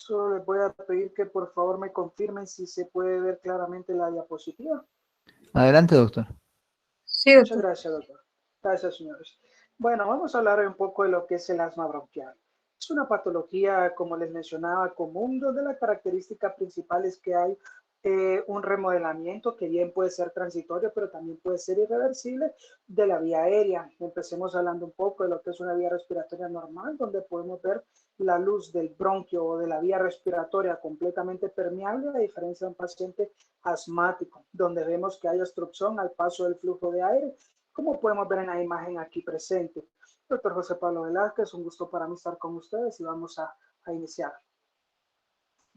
Solo les voy a pedir que por favor me confirmen si se puede ver claramente la diapositiva. Adelante, doctor. Sí, Muchas doctor. gracias, doctor. Gracias, señores. Bueno, vamos a hablar un poco de lo que es el asma bronquial. Es una patología, como les mencionaba, común, donde la característica principal es que hay un remodelamiento que bien puede ser transitorio, pero también puede ser irreversible de la vía aérea. Empecemos hablando un poco de lo que es una vía respiratoria normal, donde podemos ver la luz del bronquio o de la vía respiratoria completamente permeable, a diferencia de un paciente asmático, donde vemos que hay obstrucción al paso del flujo de aire, como podemos ver en la imagen aquí presente. Doctor José Pablo Velázquez, un gusto para mí estar con ustedes y vamos a iniciar.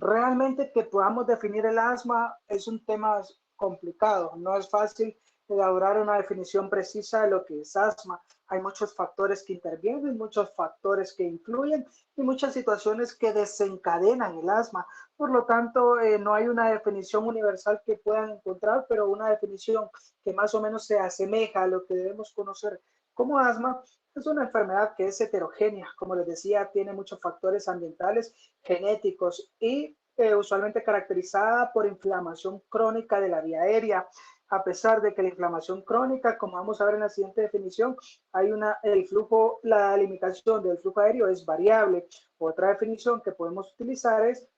Realmente que podamos definir el asma es un tema complicado, no es fácil elaborar una definición precisa de lo que es asma. Hay muchos factores que intervienen, muchos factores que influyen y muchas situaciones que desencadenan el asma. Por lo tanto, no hay una definición universal que puedan encontrar, pero una definición que más o menos se asemeja a lo que debemos conocer como asma. Es una enfermedad que es heterogénea, como les decía, tiene muchos factores ambientales, genéticos y usualmente caracterizada por inflamación crónica de la vía aérea. A pesar de que la inflamación crónica, como vamos a ver en la siguiente definición, el flujo, la limitación del flujo aéreo es variable. Otra definición que podemos utilizar es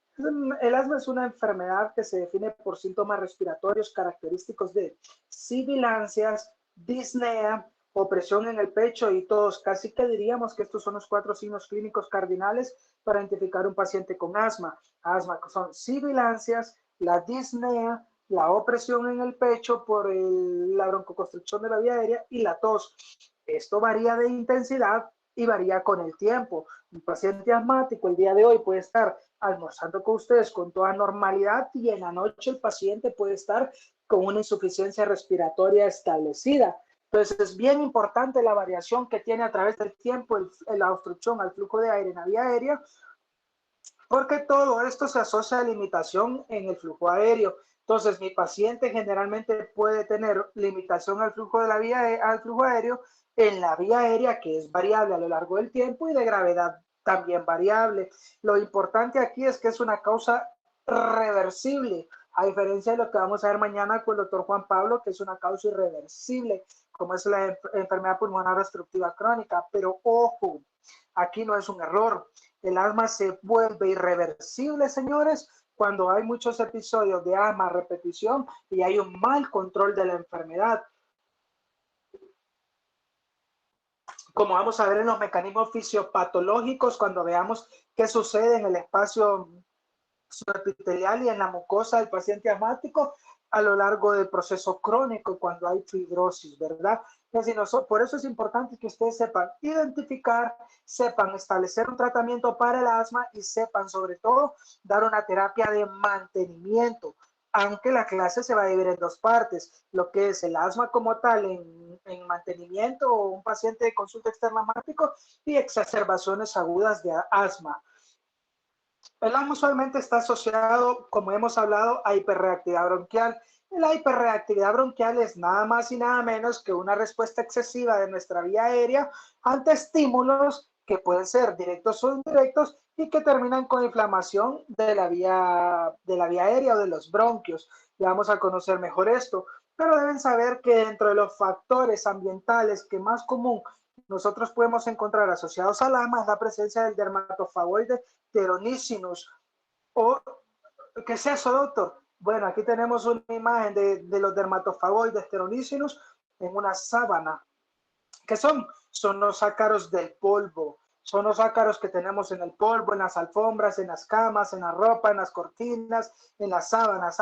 el asma es una enfermedad que se define por síntomas respiratorios característicos de sibilancias, disnea, opresión en el pecho y tos. Casi que diríamos que estos son los 4 signos clínicos cardinales para identificar un paciente con asma. Asma son sibilancias, la disnea, la opresión en el pecho por la broncoconstricción de la vía aérea y la tos. Esto varía de intensidad y varía con el tiempo. Un paciente asmático el día de hoy puede estar almorzando con ustedes con toda normalidad y en la noche el paciente puede estar con una insuficiencia respiratoria establecida. Entonces es bien importante la variación que tiene a través del tiempo la obstrucción al flujo de aire en la vía aérea, porque todo esto se asocia a limitación en el flujo aéreo. Entonces, mi paciente generalmente puede tener limitación al flujo de la vía, al flujo aéreo en la vía aérea, que es variable a lo largo del tiempo y de gravedad también variable. Lo importante aquí es que es una causa reversible, a diferencia de lo que vamos a ver mañana con el doctor Juan Pablo, que es una causa irreversible, como es la enfermedad pulmonar obstructiva crónica. Pero ojo, aquí no es un error. El asma se vuelve irreversible, señores, cuando hay muchos episodios de asma a repetición y hay un mal control de la enfermedad. Como vamos a ver en los mecanismos fisiopatológicos, cuando veamos qué sucede en el espacio subepitelial y en la mucosa del paciente asmático a lo largo del proceso crónico cuando hay fibrosis, ¿verdad? Por eso es importante que ustedes sepan identificar, sepan establecer un tratamiento para el asma y sepan sobre todo dar una terapia de mantenimiento, aunque la clase se va a dividir en dos partes, lo que es el asma como tal en mantenimiento o un paciente de consulta externa asmático y exacerbaciones agudas de asma. El asma usualmente está asociado, como hemos hablado, a hiperreactividad bronquial. La hiperreactividad bronquial es nada más y nada menos que una respuesta excesiva de nuestra vía aérea ante estímulos que pueden ser directos o indirectos y que terminan con inflamación de la vía aérea o de los bronquios. Ya vamos a conocer mejor esto, pero deben saber que dentro de los factores ambientales que más común nosotros podemos encontrar asociados al asma es la presencia del dermatofagoide Pteronícinus. ¿Qué es eso, doctor? Bueno, aquí tenemos una imagen de los dermatofagoides Pteronícinus en una sábana. ¿Qué son? Son los ácaros del polvo. Son los ácaros que tenemos en el polvo, en las alfombras, en las camas, en la ropa, en las cortinas, en las sábanas.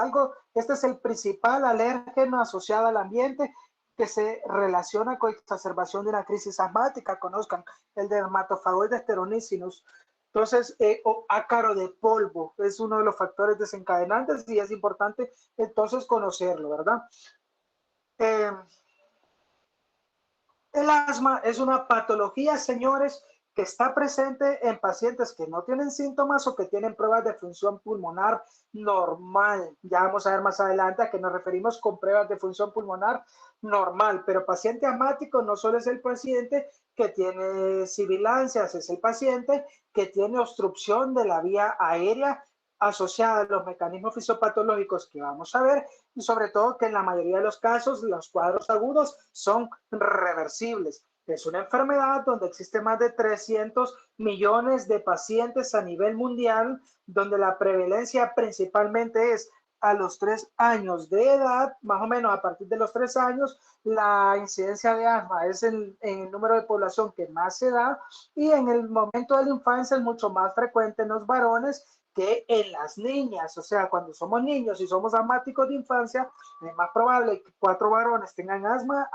Este es el principal alérgeno asociado al ambiente que se relaciona con exacerbación de una crisis asmática. Conozcan el dermatofagoides Pteronícinus. Entonces, ácaro de polvo es uno de los factores desencadenantes y es importante entonces conocerlo, ¿verdad? El asma es una patología, señores, que está presente en pacientes que no tienen síntomas o que tienen pruebas de función pulmonar normal. Ya vamos a ver más adelante a qué nos referimos con pruebas de función pulmonar normal, pero paciente asmático no solo es el paciente que tiene sibilancias, es el paciente que tiene obstrucción de la vía aérea asociada a los mecanismos fisiopatológicos que vamos a ver, y sobre todo que en la mayoría de los casos los cuadros agudos son reversibles. Es una enfermedad donde existe más de 300 millones de pacientes a nivel mundial, donde la prevalencia principalmente es a los 3 años de edad, más o menos a partir de los 3 años, la incidencia de asma es en el número de población que más se da, y en el momento de la infancia es mucho más frecuente en los varones que en las niñas. O sea, cuando somos niños y somos asmáticos de infancia, es más probable que 4 varones tengan asma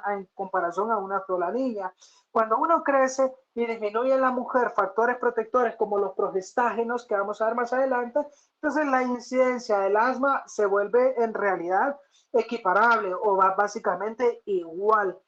en comparación a una sola niña. Cuando uno crece y disminuye en la mujer factores protectores como los progestágenos, que vamos a ver más adelante, entonces la incidencia del asma se vuelve en realidad equiparable o va básicamente igual.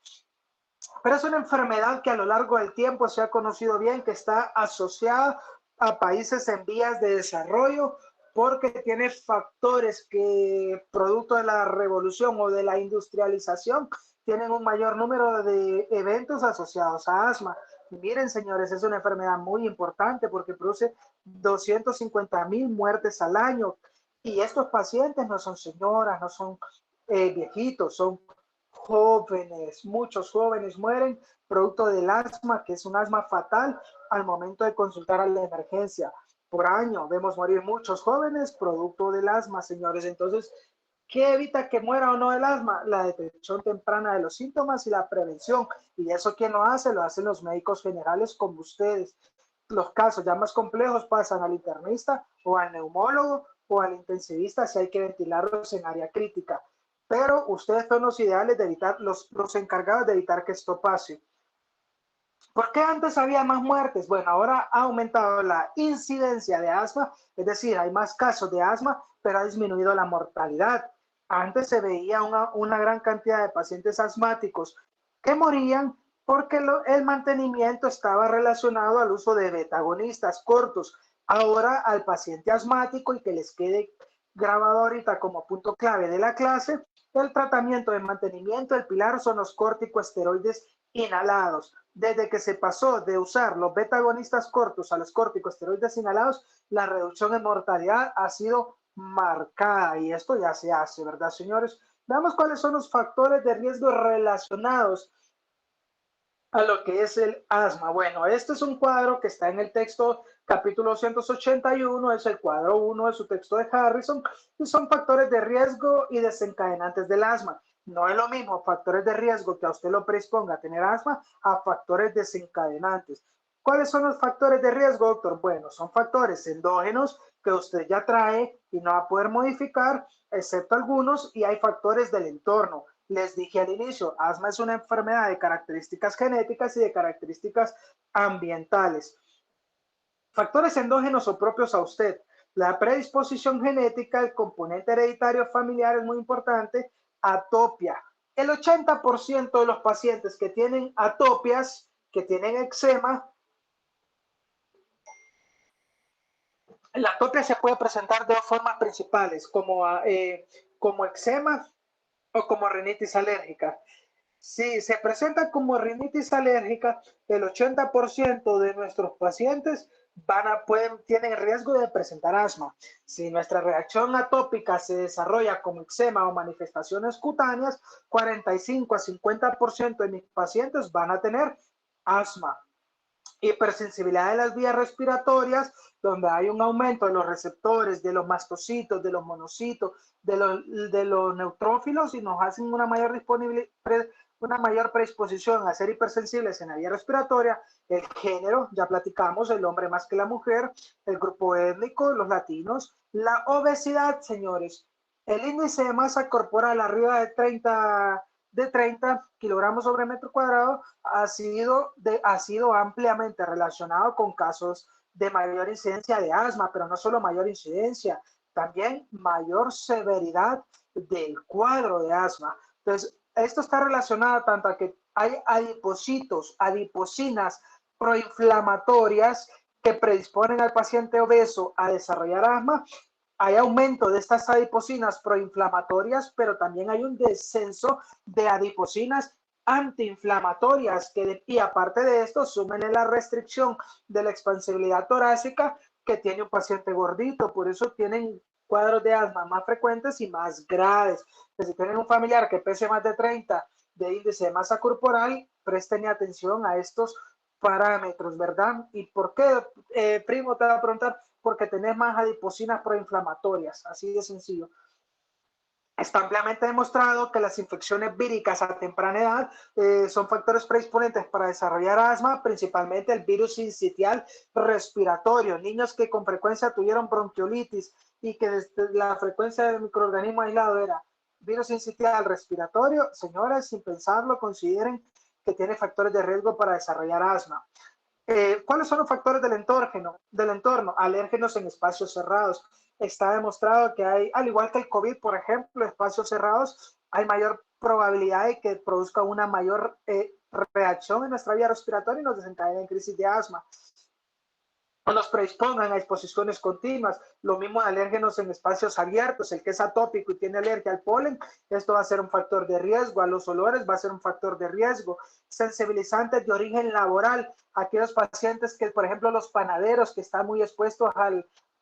Pero es una enfermedad que a lo largo del tiempo se ha conocido bien que está asociada a países en vías de desarrollo porque tiene factores que, producto de la revolución o de la industrialización, tienen un mayor número de eventos asociados a asma. Y miren, señores, es una enfermedad muy importante porque produce 250,000 muertes al año. Y estos pacientes no son señoras, no son viejitos, son jóvenes, muchos jóvenes mueren producto del asma, que es un asma fatal al momento de consultar a la emergencia. Por año vemos morir muchos jóvenes producto del asma, señores. Entonces, ¿qué evita que muera o no el asma? La detección temprana de los síntomas y la prevención. Y eso, ¿quién lo hace? Lo hacen los médicos generales como ustedes. Los casos ya más complejos pasan al internista o al neumólogo o al intensivista si hay que ventilarlos en área crítica. Pero ustedes son los ideales de evitar, los encargados de evitar que esto pase. ¿Por qué antes había más muertes? Bueno, ahora ha aumentado la incidencia de asma, es decir, hay más casos de asma, pero ha disminuido la mortalidad. Antes se veía una gran cantidad de pacientes asmáticos que morían porque el mantenimiento estaba relacionado al uso de beta-agonistas cortos. Ahora al paciente asmático, y que les quede grabado ahorita como punto clave de la clase, el tratamiento de mantenimiento del pilar son los corticosteroides inhalados. Desde que se pasó de usar los beta-agonistas cortos a los corticosteroides inhalados, la reducción en mortalidad ha sido marcada y esto ya se hace, ¿verdad, señores? Veamos cuáles son los factores de riesgo relacionados a lo que es el asma. Bueno, este es un cuadro que está en el texto capítulo 281, es el cuadro 1 de su texto de Harrison, y son factores de riesgo y desencadenantes del asma. No es lo mismo factores de riesgo que a usted lo predisponga a tener asma a factores desencadenantes. ¿Cuáles son los factores de riesgo, doctor? Bueno, son factores endógenos que usted ya trae y no va a poder modificar, excepto algunos, y hay factores del entorno. Les dije al inicio, asma es una enfermedad de características genéticas y de características ambientales. Factores endógenos o propios a usted. La predisposición genética, el componente hereditario familiar es muy importante. Atopia. El 80% de los pacientes que tienen atopias, que tienen eczema, la atopia se puede presentar de dos formas principales, como eczema o como rinitis alérgica. Si se presenta como rinitis alérgica, el 80% de nuestros pacientes tienen riesgo de presentar asma. Si nuestra reacción atópica se desarrolla como eczema o manifestaciones cutáneas, 45 a 50% de mis pacientes van a tener asma. Hipersensibilidad de las vías respiratorias, donde hay un aumento de los receptores, de los mastocitos, de los monocitos, de los neutrófilos, y nos hacen una mayor predisposición a ser hipersensibles en la vía respiratoria. El género, ya platicamos, el hombre más que la mujer, el grupo étnico, los latinos, la obesidad, señores, el índice de masa corporal arriba de 30 kilogramos sobre metro cuadrado ha sido ampliamente relacionado con casos de mayor incidencia de asma, pero no solo mayor incidencia, también mayor severidad del cuadro de asma. Entonces, esto está relacionado tanto a que hay adipocitos, adiposinas proinflamatorias que predisponen al paciente obeso a desarrollar asma, hay aumento de estas adiposinas proinflamatorias, pero también hay un descenso de adiposinas antiinflamatorias, y aparte de esto, súmenle la restricción de la expansibilidad torácica que tiene un paciente gordito, por eso tienen cuadros de asma más frecuentes y más graves. Si tienen un familiar que pese más de 30 de índice de masa corporal, presten atención a estos parámetros, ¿verdad? ¿Y por qué, primo? Te va a preguntar, porque tenés más adiposinas proinflamatorias, así de sencillo. Está ampliamente demostrado que las infecciones víricas a temprana edad son factores predisponentes para desarrollar asma, principalmente el virus sincitial respiratorio. Niños que con frecuencia tuvieron bronquiolitis y que desde la frecuencia del microorganismo aislado era virus sincitial respiratorio, señores, sin pensarlo, consideren que tiene factores de riesgo para desarrollar asma. ¿Cuáles son los factores del entorno? Alérgenos en espacios cerrados. Está demostrado que hay, al igual que el COVID, por ejemplo, espacios cerrados, hay mayor probabilidad de que produzca una mayor reacción en nuestra vía respiratoria y nos desencadenen crisis de asma. O nos predispongan a exposiciones continuas, lo mismo de alérgenos en espacios abiertos, el que es atópico y tiene alergia al polen, esto va a ser un factor de riesgo, a los olores va a ser un factor de riesgo, sensibilizantes de origen laboral, aquellos pacientes que, por ejemplo, los panaderos que están muy expuestos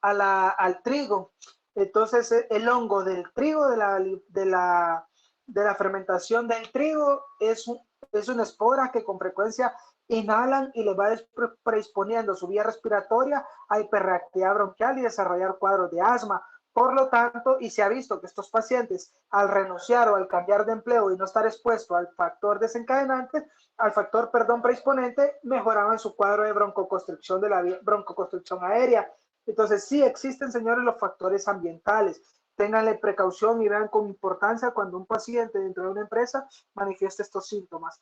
al trigo, entonces el hongo del trigo, de la fermentación del trigo, es una espora que con frecuencia inhalan y les va predisponiendo su vía respiratoria a hiperreactividad bronquial y desarrollar cuadros de asma. Por lo tanto, y se ha visto que estos pacientes, al renunciar o al cambiar de empleo y no estar expuesto al factor desencadenante, predisponente, mejoraban su cuadro de broncoconstricción de la broncoconstricción aérea. Entonces, sí existen, señores, los factores ambientales. Ténganle precaución y vean con importancia cuando un paciente dentro de una empresa manifiesta estos síntomas.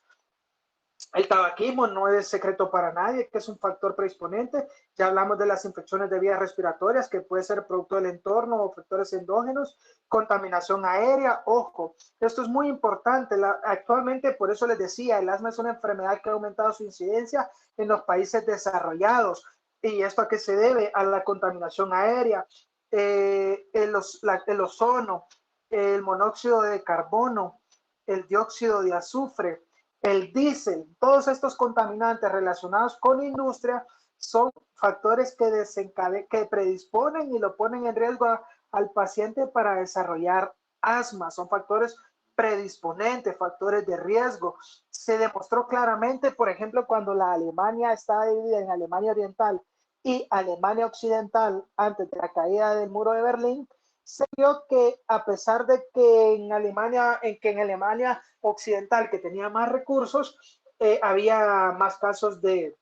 El tabaquismo no es secreto para nadie, que es un factor predisponente. Ya hablamos de las infecciones de vías respiratorias, que puede ser producto del entorno o factores endógenos, contaminación aérea. Ojo, esto es muy importante. Actualmente, por eso les decía, el asma es una enfermedad que ha aumentado su incidencia en los países desarrollados. ¿Y esto a qué se debe? A la contaminación aérea, el ozono, el monóxido de carbono, el dióxido de azufre, el diésel, todos estos contaminantes relacionados con industria son factores que predisponen y lo ponen en riesgo al paciente para desarrollar asma. Son factores predisponentes, factores de riesgo. Se demostró claramente, por ejemplo, cuando la Alemania estaba dividida en Alemania Oriental y Alemania Occidental antes de la caída del muro de Berlín, se vio que a pesar de que en Alemania Occidental, que tenía más recursos, había más casos de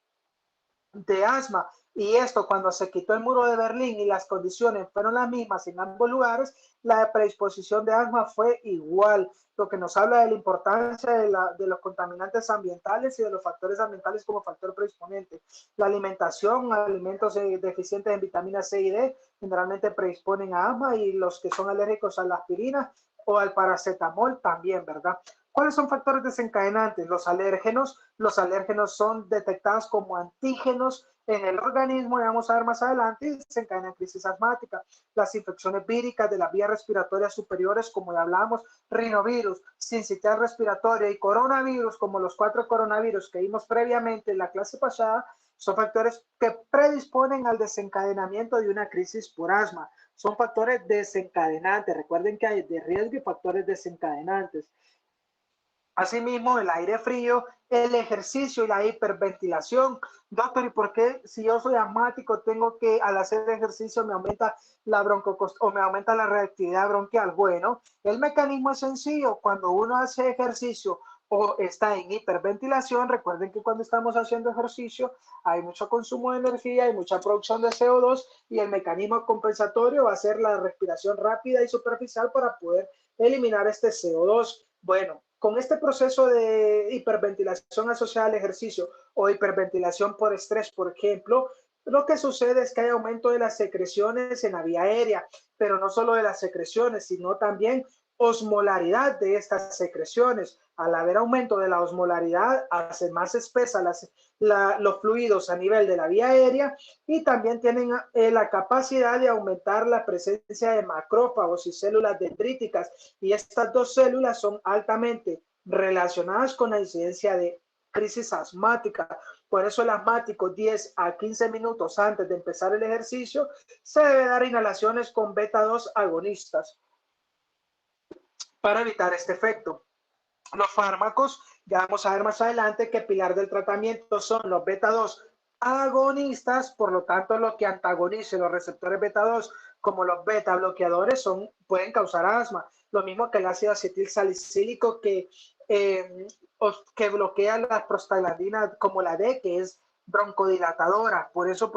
asma. Y esto, cuando se quitó el muro de Berlín y las condiciones fueron las mismas en ambos lugares, la predisposición de asma fue igual, lo que nos habla de la importancia de los contaminantes ambientales y de los factores ambientales como factor predisponente. La alimentación, alimentos deficientes en vitaminas C y D, generalmente predisponen a asma, y los que son alérgicos a la aspirina o al paracetamol también, ¿verdad? ¿Cuáles son factores desencadenantes? Los alérgenos. Los alérgenos son detectados como antígenos en el organismo, y vamos a ver más adelante, y desencadenan crisis asmática. Las infecciones víricas de las vías respiratorias superiores, como ya hablamos, rinovirus, sincitial respiratoria y coronavirus, como los 4 coronavirus que vimos previamente en la clase pasada, son factores que predisponen al desencadenamiento de una crisis por asma. Son factores desencadenantes. Recuerden que hay de riesgo y factores desencadenantes. Asimismo, el aire frío, el ejercicio y la hiperventilación. Doctor, ¿y por qué si yo soy asmático tengo que al hacer ejercicio me aumenta me aumenta la reactividad bronquial? Bueno, el mecanismo es sencillo. Cuando uno hace ejercicio o está en hiperventilación, recuerden que cuando estamos haciendo ejercicio hay mucho consumo de energía, hay mucha producción de CO2, y el mecanismo compensatorio va a ser la respiración rápida y superficial para poder eliminar este CO2. Bueno, con este proceso de hiperventilación asociada al ejercicio o hiperventilación por estrés, por ejemplo, lo que sucede es que hay aumento de las secreciones en la vía aérea, pero no solo de las secreciones, sino también osmolaridad de estas secreciones. Al haber aumento de la osmolaridad, hace más espesa los fluidos a nivel de la vía aérea y también tienen la capacidad de aumentar la presencia de macrófagos y células dendríticas. Y estas dos células son altamente relacionadas con la incidencia de crisis asmática. Por eso el asmático 10 a 15 minutos antes de empezar el ejercicio se debe dar inhalaciones con beta-2 agonistas para evitar este efecto. Los fármacos, ya vamos a ver más adelante que pilar del tratamiento son los beta-2 agonistas, por lo tanto los que antagonicen los receptores beta-2 como los beta bloqueadores pueden causar asma. Lo mismo que el ácido acetil salicílico que bloquea las prostaglandinas como la D, que es broncodilatadora, por eso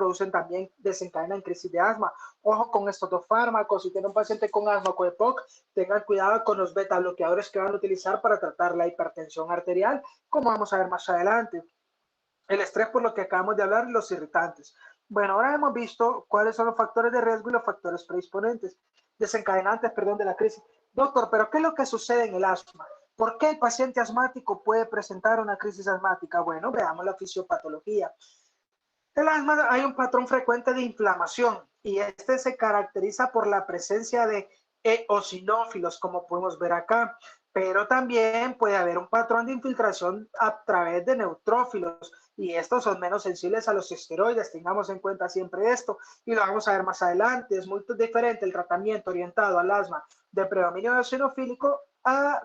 desencadenan crisis de asma. Ojo con estos dos fármacos. Si tiene un paciente con asma o EPOC, tengan cuidado con los beta bloqueadores que van a utilizar para tratar la hipertensión arterial, como vamos a ver más adelante. El estrés, por lo que acabamos de hablar, y los irritantes. Bueno, ahora hemos visto cuáles son los factores de riesgo y los factores desencadenantes, de la crisis. Doctor, ¿pero qué es lo que sucede en el asma? ¿Por qué el paciente asmático puede presentar una crisis asmática? Bueno, veamos la fisiopatología. En el asma hay un patrón frecuente de inflamación y este se caracteriza por la presencia de eosinófilos, como podemos ver acá, pero también puede haber un patrón de infiltración a través de neutrófilos y estos son menos sensibles a los esteroides. Tengamos en cuenta siempre esto y lo vamos a ver más adelante. Es muy diferente el tratamiento orientado al asma de predominio eosinofílico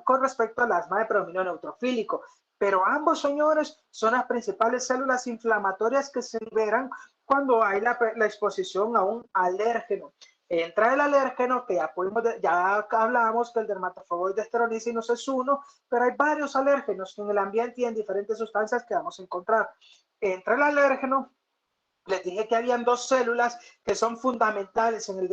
con respecto al asma de predominio neutrofílico. Pero ambos, señores, son las principales células inflamatorias que se liberan cuando hay la exposición a un alérgeno. Entra el alérgeno, que ya hablábamos que el dermatofagoides steronicinus es uno, pero hay varios alérgenos en el ambiente y en diferentes sustancias que vamos a encontrar. Entra el alérgeno. Les dije que habían dos células que son fundamentales en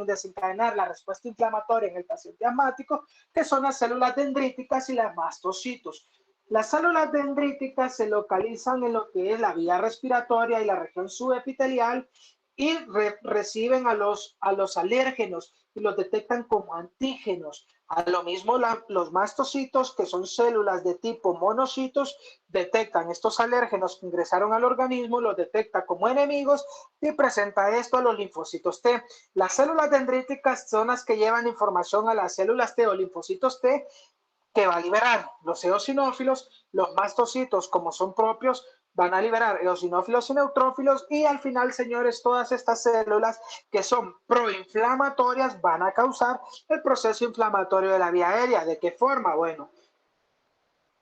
desencadenar la respuesta inflamatoria en el paciente asmático, que son las células dendríticas y las mastocitos. Las células dendríticas se localizan en lo que es la vía respiratoria y la región subepitelial y reciben a los alérgenos y los detectan como antígenos. A lo mismo, los mastocitos, que son células de tipo monocitos, detectan estos alérgenos que ingresaron al organismo, los detecta como enemigos y presenta esto a los linfocitos T. Las células dendríticas son las que llevan información a las células T o linfocitos T, que va a liberar los eosinófilos. Los mastocitos, como son propios, van a liberar eosinófilos y neutrófilos y al final, señores, todas estas células que son proinflamatorias van a causar el proceso inflamatorio de la vía aérea. ¿De qué forma? Bueno,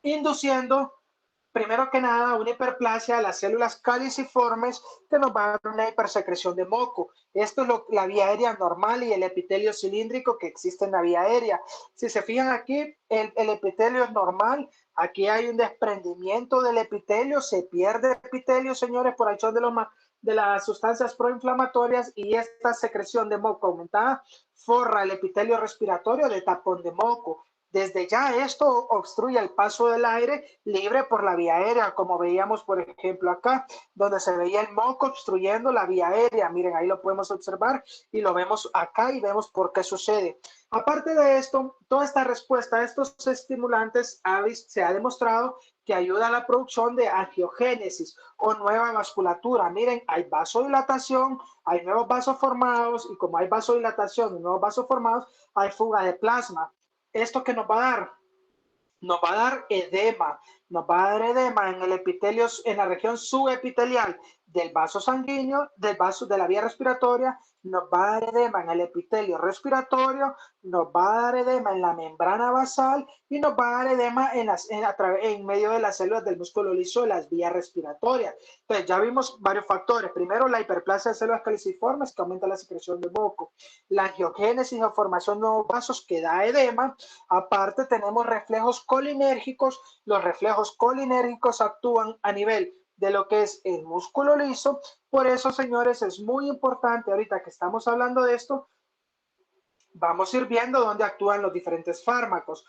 induciendo primero que nada una hiperplasia de las células caliciformes que nos va a dar una hipersecreción de moco. Esto es la vía aérea normal y el epitelio cilíndrico que existe en la vía aérea. Si se fijan aquí, el epitelio es normal. Aquí hay un desprendimiento del epitelio, se pierde el epitelio, señores, por acción de las sustancias proinflamatorias y esta secreción de moco aumentada forra el epitelio respiratorio de tapón de moco. Desde ya esto obstruye el paso del aire libre por la vía aérea, como veíamos, por ejemplo, acá, donde se veía el moco obstruyendo la vía aérea. Miren, ahí lo podemos observar y lo vemos acá y vemos por qué sucede. Aparte de esto, toda esta respuesta a estos estimulantes se ha demostrado que ayuda a la producción de angiogénesis o nueva vasculatura. Miren, hay vasodilatación, hay nuevos vasos formados y como hay vasodilatación y nuevos vasos formados, hay fuga de plasma. ¿Esto qué nos va a dar? Nos va a dar edema, nos va a dar edema en el epitelio, en la región subepitelial del vaso sanguíneo, del vaso de la vía respiratoria, nos va a dar edema en el epitelio respiratorio, nos va a dar edema en la membrana basal y nos va a dar edema en medio de las células del músculo liso de las vías respiratorias. Entonces ya vimos varios factores. Primero, la hiperplasia de células caliciformes que aumenta la secreción de moco. La angiogénesis o formación de nuevos vasos que da edema. Aparte tenemos reflejos colinérgicos. Los reflejos colinérgicos actúan a nivel de lo que es el músculo liso. Por eso, señores, es muy importante ahorita que estamos hablando de esto, vamos a ir viendo dónde actúan los diferentes fármacos.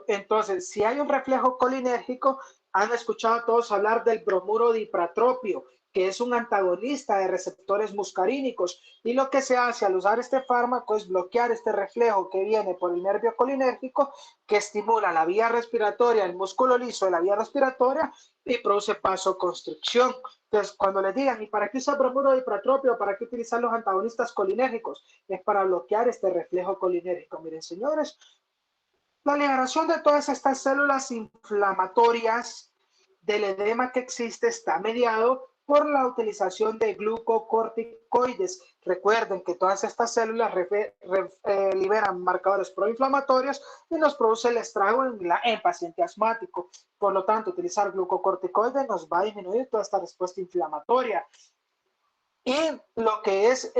Entonces, si hay un reflejo colinérgico, han escuchado todos hablar del bromuro dipratropio, que es un antagonista de receptores muscarínicos, y lo que se hace al usar este fármaco es bloquear este reflejo que viene por el nervio colinérgico, que estimula la vía respiratoria, el músculo liso de la vía respiratoria, y produce vasoconstricción. Entonces, cuando les digan, ¿y para qué usar bromuro de hipratropio? ¿Para qué utilizar los antagonistas colinérgicos? Es para bloquear este reflejo colinérgico. Miren, señores, la liberación de todas estas células inflamatorias del edema que existe está mediado por la utilización de glucocorticoides. Recuerden que todas estas células liberan marcadores proinflamatorios y nos produce el estrago en paciente asmático. Por lo tanto, utilizar glucocorticoides nos va a disminuir toda esta respuesta inflamatoria. Y lo que es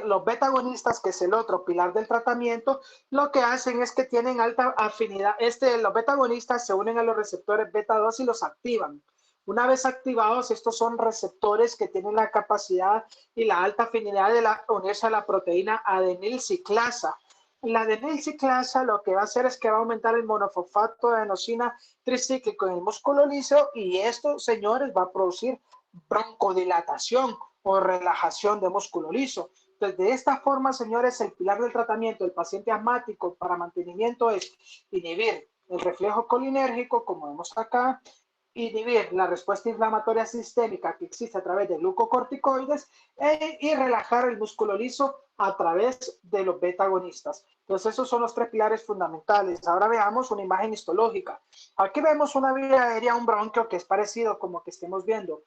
los beta-agonistas, que es el otro pilar del tratamiento, lo que hacen es que tienen alta afinidad. Los beta-agonistas se unen a los receptores beta-2 y los activan. Una vez activados, estos son receptores que tienen la capacidad y la alta afinidad de unirse a la proteína adenilciclasa. La adenilciclasa lo que va a hacer es que va a aumentar el monofosfato de adenosina tricíclico en el músculo liso, y esto, señores, va a producir broncodilatación o relajación de músculo liso. Entonces, de esta forma, señores, el pilar del tratamiento del paciente asmático para mantenimiento es inhibir el reflejo colinérgico, como vemos acá, inhibir la respuesta inflamatoria sistémica que existe a través de glucocorticoides y relajar el músculo liso a través de los beta-agonistas. Entonces, esos son los tres pilares fundamentales. Ahora veamos una imagen histológica. Aquí vemos una vía aérea, un bronquio, que es parecido como que estemos viendo.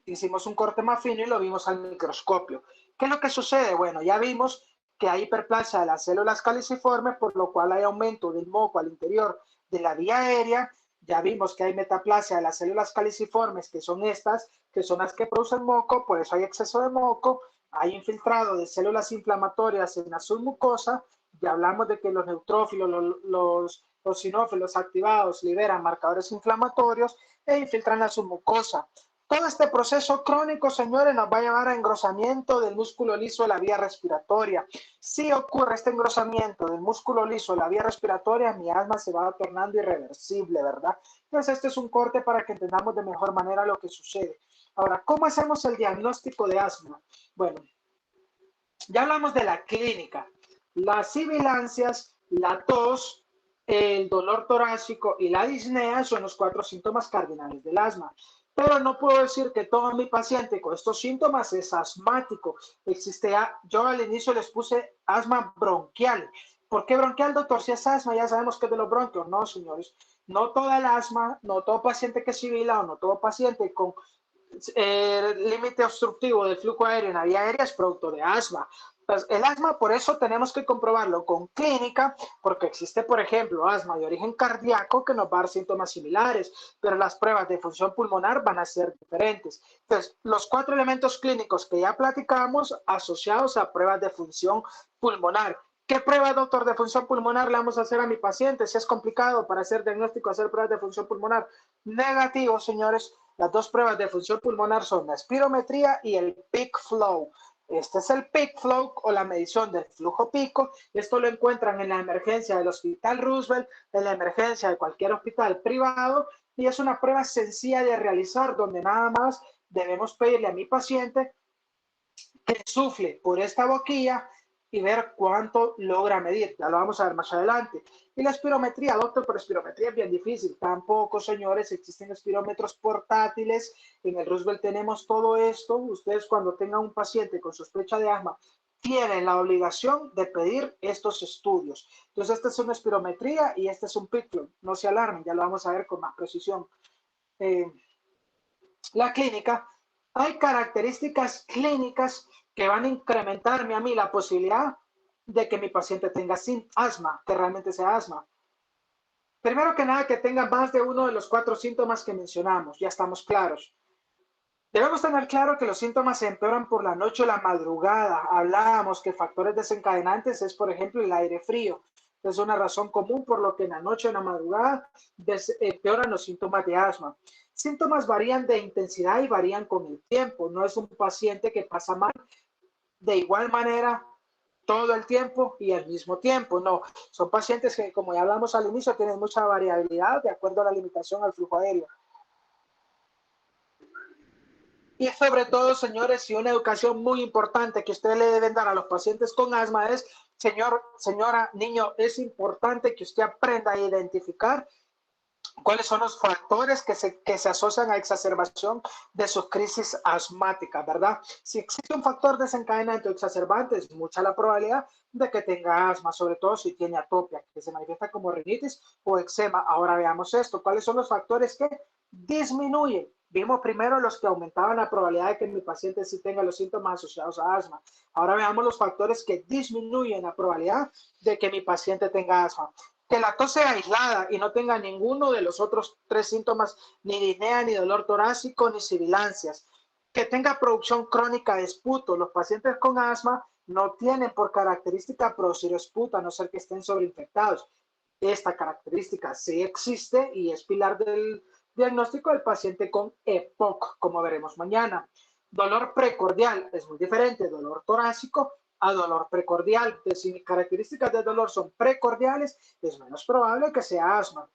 Hicimos un corte más fino y lo vimos al microscopio. ¿Qué es lo que sucede? Bueno, ya vimos que hay hiperplasia de las células caliciformes, por lo cual hay aumento del moco al interior de la vía aérea. Ya vimos que hay metaplasia de las células caliciformes, que son estas, que son las que producen moco, por eso hay exceso de moco. Hay infiltrado de células inflamatorias en la submucosa. Ya hablamos de que los neutrófilos, los eosinófilos activados liberan marcadores inflamatorios e infiltran la submucosa. Todo este proceso crónico, señores, nos va a llevar a engrosamiento del músculo liso de la vía respiratoria. Si ocurre este engrosamiento del músculo liso de la vía respiratoria, mi asma se va tornando irreversible, ¿verdad? Entonces, este es un corte para que entendamos de mejor manera lo que sucede. Ahora, ¿cómo hacemos el diagnóstico de asma? Bueno, ya hablamos de la clínica. Las sibilancias, la tos, el dolor torácico y la disnea son los 4 síntomas cardinales del asma. Pero no puedo decir que todo mi paciente con estos síntomas es asmático. Yo al inicio les puse asma bronquial. ¿Por qué bronquial, doctor? Si es asma, ya sabemos que es de los bronquios. No, señores. No toda el asma, no todo paciente que sibila o no todo paciente con límite obstructivo del flujo aéreo en la vía aérea es producto de asma. Pues el asma, por eso tenemos que comprobarlo con clínica, porque existe, por ejemplo, asma de origen cardíaco que nos va a dar síntomas similares, pero las pruebas de función pulmonar van a ser diferentes. Entonces, los 4 elementos clínicos que ya platicamos asociados a pruebas de función pulmonar. ¿Qué prueba, doctor, de función pulmonar le vamos a hacer a mi paciente? Si es complicado para hacer diagnóstico, hacer pruebas de función pulmonar. Negativo, señores. Las 2 pruebas de función pulmonar son la espirometría y el peak flow. Este es el peak flow o la medición del flujo pico. Esto lo encuentran en la emergencia del Hospital Roosevelt, en la emergencia de cualquier hospital privado, y es una prueba sencilla de realizar donde nada más debemos pedirle a mi paciente que insufle por esta boquilla y ver cuánto logra medir. Ya lo vamos a ver más adelante. Y la espirometría, doctor, pero espirometría es bien difícil. Tampoco, señores, existen espirómetros portátiles. En el Roosevelt tenemos todo esto. Ustedes cuando tengan un paciente con sospecha de asma, tienen la obligación de pedir estos estudios. Entonces, esta es una espirometría y este es un peak flow. No se alarmen, ya lo vamos a ver con más precisión. La clínica, hay características clínicas que van a incrementarme a mí la posibilidad de que mi paciente tenga asma, que realmente sea asma. Primero que nada, que tenga más de uno de los 4 síntomas que mencionamos, ya estamos claros. Debemos tener claro que los síntomas se empeoran por la noche o la madrugada. Hablábamos que factores desencadenantes es, por ejemplo, el aire frío. Es una razón común por lo que en la noche o en la madrugada empeoran los síntomas de asma. Síntomas varían de intensidad y varían con el tiempo. No es un paciente que pasa mal de igual manera todo el tiempo y al mismo tiempo. No, son pacientes que, como ya hablamos al inicio, tienen mucha variabilidad de acuerdo a la limitación al flujo aéreo. Y sobre todo, señores, y una educación muy importante que ustedes le deben dar a los pacientes con asma es, señor, señora, niño, es importante que usted aprenda a identificar cuáles son los factores que se asocian a exacerbación de sus crisis asmáticas, ¿verdad? Si existe un factor desencadenante o exacerbante, es mucha la probabilidad de que tenga asma, sobre todo si tiene atopia, que se manifiesta como rinitis o eczema. Ahora veamos esto, ¿cuáles son los factores que disminuyen? Vimos primero los que aumentaban la probabilidad de que mi paciente sí tenga los síntomas asociados a asma. Ahora veamos los factores que disminuyen la probabilidad de que mi paciente tenga asma. Que la tos sea aislada y no tenga ninguno de los otros tres síntomas, ni disnea, ni dolor torácico, ni sibilancias. Que tenga producción crónica de esputo. Los pacientes con asma no tienen por característica producir esputo, a no ser que estén sobreinfectados. Esta característica sí existe y es pilar del diagnóstico del paciente con EPOC, como veremos mañana. Dolor precordial es muy diferente, dolor torácico a dolor precordial. Entonces, si mis características de dolor son precordiales, es menos probable que sea asma.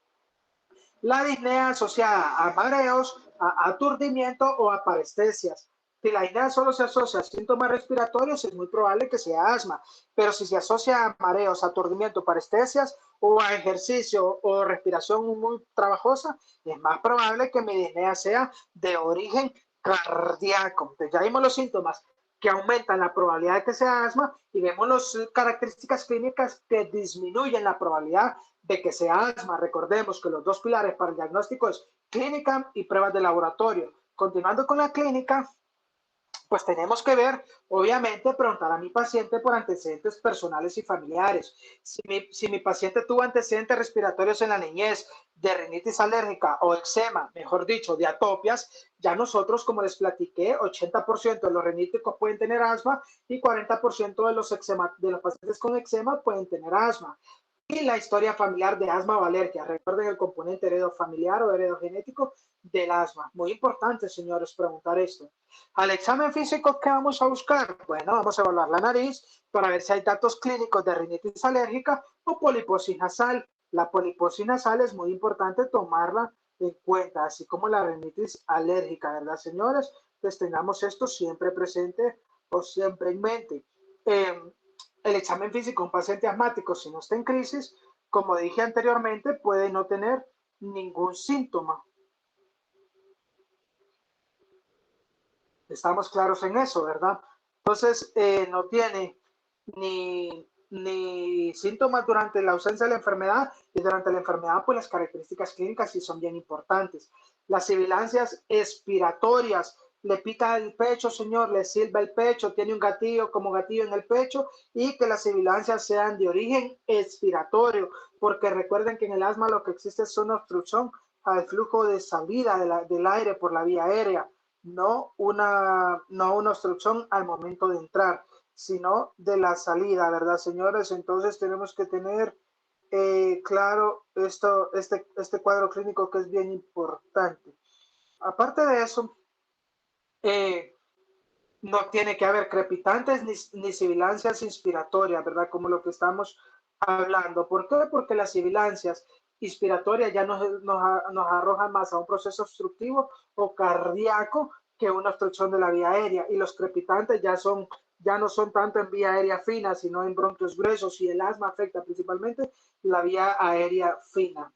La disnea asociada a mareos, a aturdimiento o a parestesias. Si la disnea solo se asocia a síntomas respiratorios, es muy probable que sea asma, pero si se asocia a mareos, aturdimiento, parestesias o a ejercicio o respiración muy trabajosa, es más probable que mi disnea sea de origen cardíaco. Entonces ya vimos los síntomas que aumentan la probabilidad de que sea asma y vemos las características clínicas que disminuyen la probabilidad de que sea asma. Recordemos que los dos pilares para el diagnóstico es clínica y pruebas de laboratorio. Continuando con la clínica, pues tenemos que ver, obviamente, preguntar a mi paciente por antecedentes personales y familiares. Si mi paciente tuvo antecedentes respiratorios en la niñez, de rinitis alérgica o eczema, mejor dicho, de atopias, ya nosotros, como les platiqué, 80% de los riníticos pueden tener asma y 40% de de los pacientes con eczema pueden tener asma. Y la historia familiar de asma o alergia. Recuerden el componente heredofamiliar o heredogenético del asma. Muy importante, señores, preguntar esto. Al examen físico, ¿qué vamos a buscar? Bueno, vamos a evaluar la nariz para ver si hay datos clínicos de rinitis alérgica o poliposis nasal. La poliposis nasal es muy importante tomarla en cuenta, así como la rinitis alérgica, ¿verdad, señores? Pues tengamos esto siempre presente o siempre en mente. El examen físico, un paciente asmático, si no está en crisis, como dije anteriormente, puede no tener ningún síntoma. Estamos claros en eso, ¿verdad? Entonces, no tiene ni síntomas durante la ausencia de la enfermedad y durante la enfermedad, pues las características clínicas sí son bien importantes. Las sibilancias expiratorias, le pica el pecho, señor, le silba el pecho, tiene un gatillo como gatillo en el pecho y que las sibilancias sean de origen expiratorio, porque recuerden que en el asma lo que existe es una obstrucción al flujo de salida del aire por la vía aérea, no una obstrucción al momento de entrar, sino de la salida, ¿verdad, señores? Entonces tenemos que tener claro este cuadro clínico que es bien importante. Aparte de eso, no tiene que haber crepitantes ni sibilancias inspiratorias, ¿verdad? Como lo que estamos hablando. ¿Por qué? Porque las sibilancias inspiratorias ya nos arrojan más a un proceso obstructivo o cardíaco que una obstrucción de la vía aérea. Y los crepitantes ya no son tanto en vía aérea fina, sino en bronquios gruesos, y el asma afecta principalmente la vía aérea fina.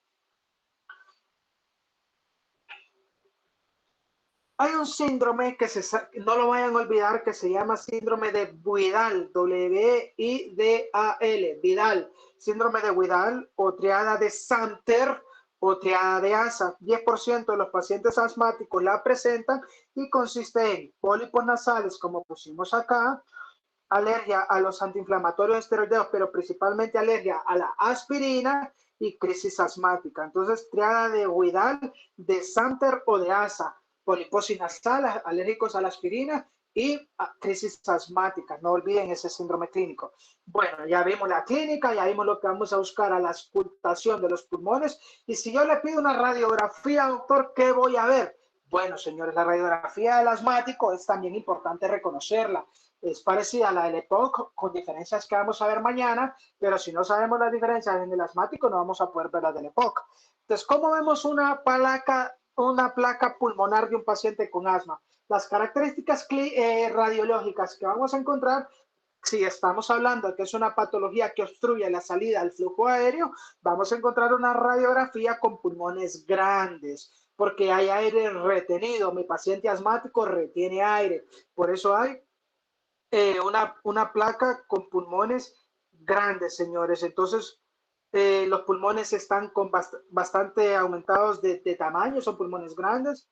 Hay un síndrome que no lo vayan a olvidar, que se llama síndrome de Widal, W-I-D-A-L, Widal, síndrome de Widal o triada de Samter o triada de ASA. 10% de los pacientes asmáticos la presentan y consiste en pólipos nasales, como pusimos acá, alergia a los antiinflamatorios esteroideos, pero principalmente alergia a la aspirina y crisis asmática. Entonces, triada de Widal, de Samter o de ASA, poliposis nasal, alérgicos a la aspirina y crisis asmática. No olviden ese síndrome clínico. Bueno, ya vimos la clínica, ya vimos lo que vamos a buscar a la auscultación de los pulmones. Y si yo le pido una radiografía, doctor, ¿qué voy a ver? Bueno, señores, la radiografía del asmático es también importante reconocerla. Es parecida a la del EPOC, con diferencias que vamos a ver mañana, pero si no sabemos las diferencias en el asmático, no vamos a poder ver las del EPOC. Entonces, ¿cómo vemos una placa pulmonar de un paciente con asma? Las características radiológicas que vamos a encontrar, si estamos hablando de que es una patología que obstruye la salida al flujo aéreo, vamos a encontrar una radiografía con pulmones grandes, porque hay aire retenido. Mi paciente asmático retiene aire, por eso hay una placa con pulmones grandes, señores. Entonces, los pulmones están con bastante aumentados de tamaño, son pulmones grandes.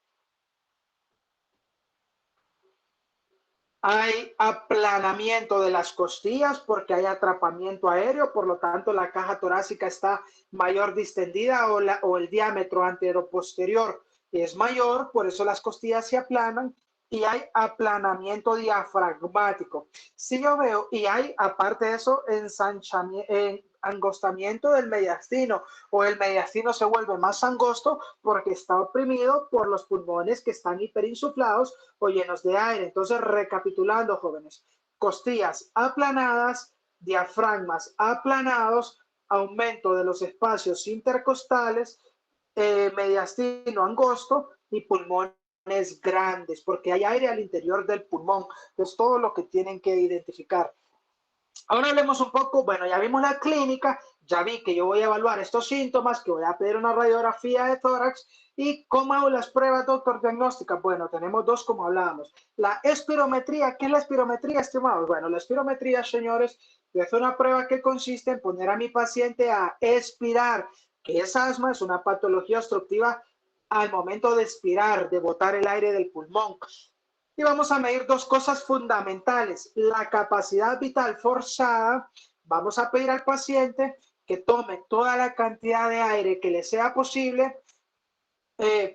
Hay aplanamiento de las costillas porque hay atrapamiento aéreo, por lo tanto la caja torácica está mayor distendida o el diámetro anteroposterior es mayor, por eso las costillas se aplanan, y hay aplanamiento diafragmático. Si yo veo, y hay aparte de eso, angostamiento del mediastino, o el mediastino se vuelve más angosto porque está oprimido por los pulmones que están hiperinsuflados o llenos de aire. Entonces, recapitulando, jóvenes, costillas aplanadas, diafragmas aplanados, aumento de los espacios intercostales, mediastino angosto y pulmones grandes, porque hay aire al interior del pulmón. Es todo lo que tienen que identificar. Ahora hablemos un poco, bueno, ya vimos la clínica, ya vi que yo voy a evaluar estos síntomas, que voy a pedir una radiografía de tórax. ¿Y cómo hago las pruebas, doctor, diagnósticas? Bueno, tenemos dos, como hablábamos. La espirometría, ¿qué es la espirometría, estimados? Bueno, la espirometría, señores, es una prueba que consiste en poner a mi paciente a expirar, que es asma, es una patología obstructiva al momento de expirar, de botar el aire del pulmón. Y vamos a medir dos cosas fundamentales: la capacidad vital forzada. Vamos a pedir al paciente que tome toda la cantidad de aire que le sea posible.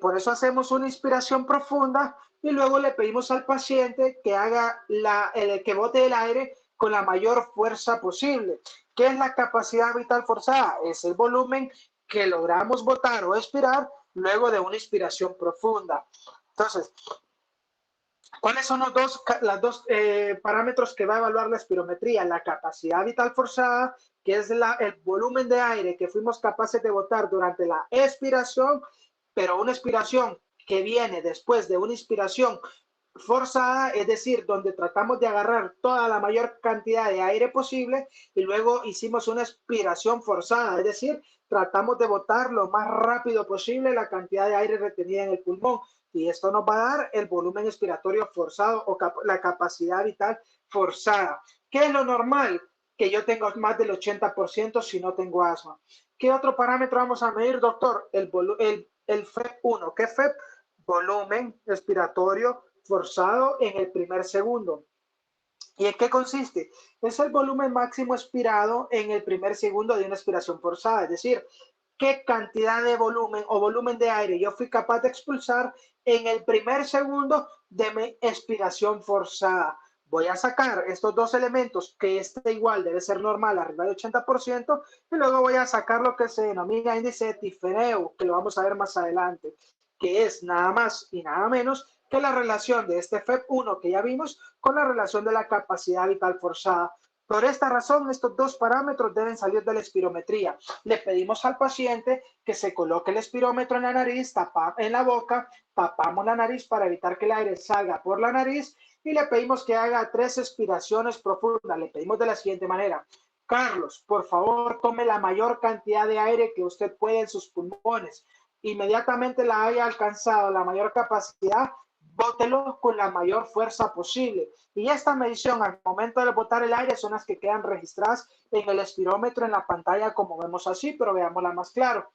Por eso hacemos una inspiración profunda y luego le pedimos al paciente que haga que bote el aire con la mayor fuerza posible. ¿Qué es la capacidad vital forzada? Es el volumen que logramos botar o expirar luego de una inspiración profunda. Entonces, ¿cuáles son los dos parámetros que va a evaluar la espirometría? La capacidad vital forzada, que es el volumen de aire que fuimos capaces de botar durante la expiración, pero una expiración que viene después de una inspiración forzada, es decir, donde tratamos de agarrar toda la mayor cantidad de aire posible y luego hicimos una expiración forzada, es decir, tratamos de botar lo más rápido posible la cantidad de aire retenida en el pulmón. Y esto nos va a dar el volumen expiratorio forzado o la capacidad vital forzada. ¿Qué es lo normal? Que yo tenga más del 80% si no tengo asma. ¿Qué otro parámetro vamos a medir, doctor? El FEP1. ¿Qué FEP? Volumen expiratorio forzado en el primer segundo. ¿Y en qué consiste? Es el volumen máximo expirado en el primer segundo de una expiración forzada, es decir, qué cantidad de volumen o volumen de aire yo fui capaz de expulsar en el primer segundo de mi expiración forzada. Voy a sacar estos dos elementos, que este igual debe ser normal, arriba del 80%, y luego voy a sacar lo que se denomina índice de Tifeneu, que lo vamos a ver más adelante, que es nada más y nada menos que la relación de este FEP1 que ya vimos con la relación de la capacidad vital forzada. Por esta razón, estos dos parámetros deben salir de la espirometría. Le pedimos al paciente que se coloque el espirómetro en la nariz, en la boca, tapamos la nariz para evitar que el aire salga por la nariz y le pedimos que haga 3 expiraciones profundas. Le pedimos de la siguiente manera: Carlos, por favor, tome la mayor cantidad de aire que usted puede en sus pulmones. Inmediatamente la haya alcanzado la mayor capacidad, bótelo con la mayor fuerza posible. Y esta medición al momento de botar el aire son las que quedan registradas en el espirómetro en la pantalla, como vemos así, pero veámosla más claro.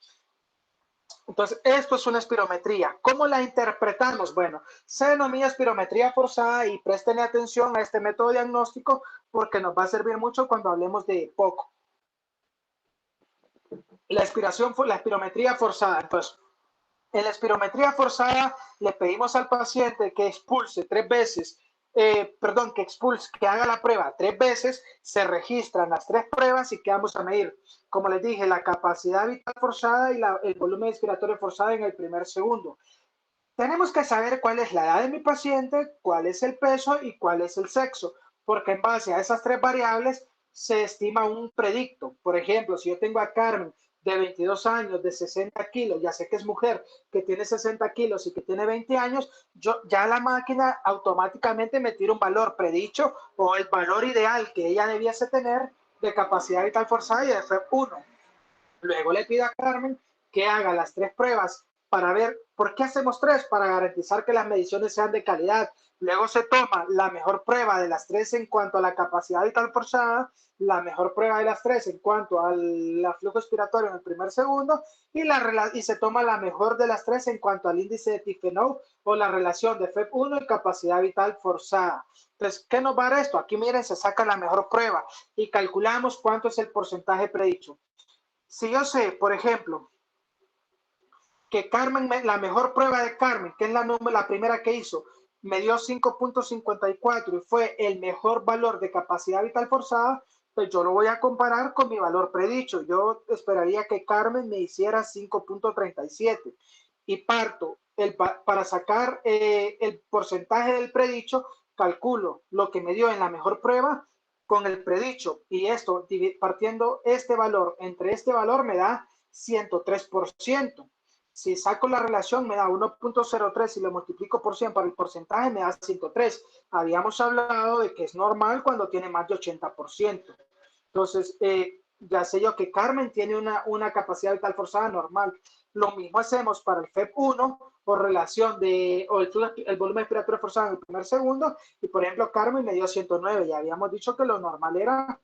Entonces, esto es una espirometría. ¿Cómo la interpretamos? Bueno, se denomina espirometría forzada y presten atención a este método diagnóstico porque nos va a servir mucho cuando hablemos de POC. La espirometría forzada. Entonces, en la espirometría forzada le pedimos al paciente que expulse 3 veces, que haga la prueba 3 veces, se registran las 3 pruebas y que vamos a medir, como les dije, la capacidad vital forzada y el volumen expiratorio forzado en el primer segundo. Tenemos que saber cuál es la edad de mi paciente, cuál es el peso y cuál es el sexo, porque en base a esas 3 variables se estima un predicto. Por ejemplo, si yo tengo a Carmen de 22 años, de 60 kilos, ya sé que es mujer, que tiene 60 kilos y que tiene 20 años, ya la máquina automáticamente me tira un valor predicho o el valor ideal que ella debiese tener de capacidad vital forzada y de FEP1. Luego le pido a Carmen que haga las 3 pruebas para ver por qué hacemos 3, para garantizar que las mediciones sean de calidad. Luego se toma la mejor prueba de las 3 en cuanto a la capacidad vital forzada, la mejor prueba de las 3 en cuanto al flujo expiratorio en el primer segundo y se toma la mejor de las 3 en cuanto al índice de Tifenau o la relación de FEP1 y capacidad vital forzada. Entonces, ¿qué nos va a dar esto? Aquí miren, se saca la mejor prueba y calculamos cuánto es el porcentaje predicho. Si yo sé, por ejemplo, que Carmen, la mejor prueba de Carmen, que es la primera que hizo, me dio 5.54 y fue el mejor valor de capacidad vital forzada, pues yo lo voy a comparar con mi valor predicho. Yo esperaría que Carmen me hiciera 5.37 y parto para sacar el porcentaje del predicho, calculo lo que me dio en la mejor prueba con el predicho y esto partiendo este valor entre este valor me da 103%. Si saco la relación me da 1.03 y lo multiplico por 100 para el porcentaje me da 103. Habíamos hablado de que es normal cuando tiene más de 80%. Entonces, ya sé yo que Carmen tiene una capacidad vital forzada normal. Lo mismo hacemos para el FEP1 por relación de el volumen expiratorio forzado en el primer segundo y por ejemplo Carmen me dio 109. Ya habíamos dicho que lo normal era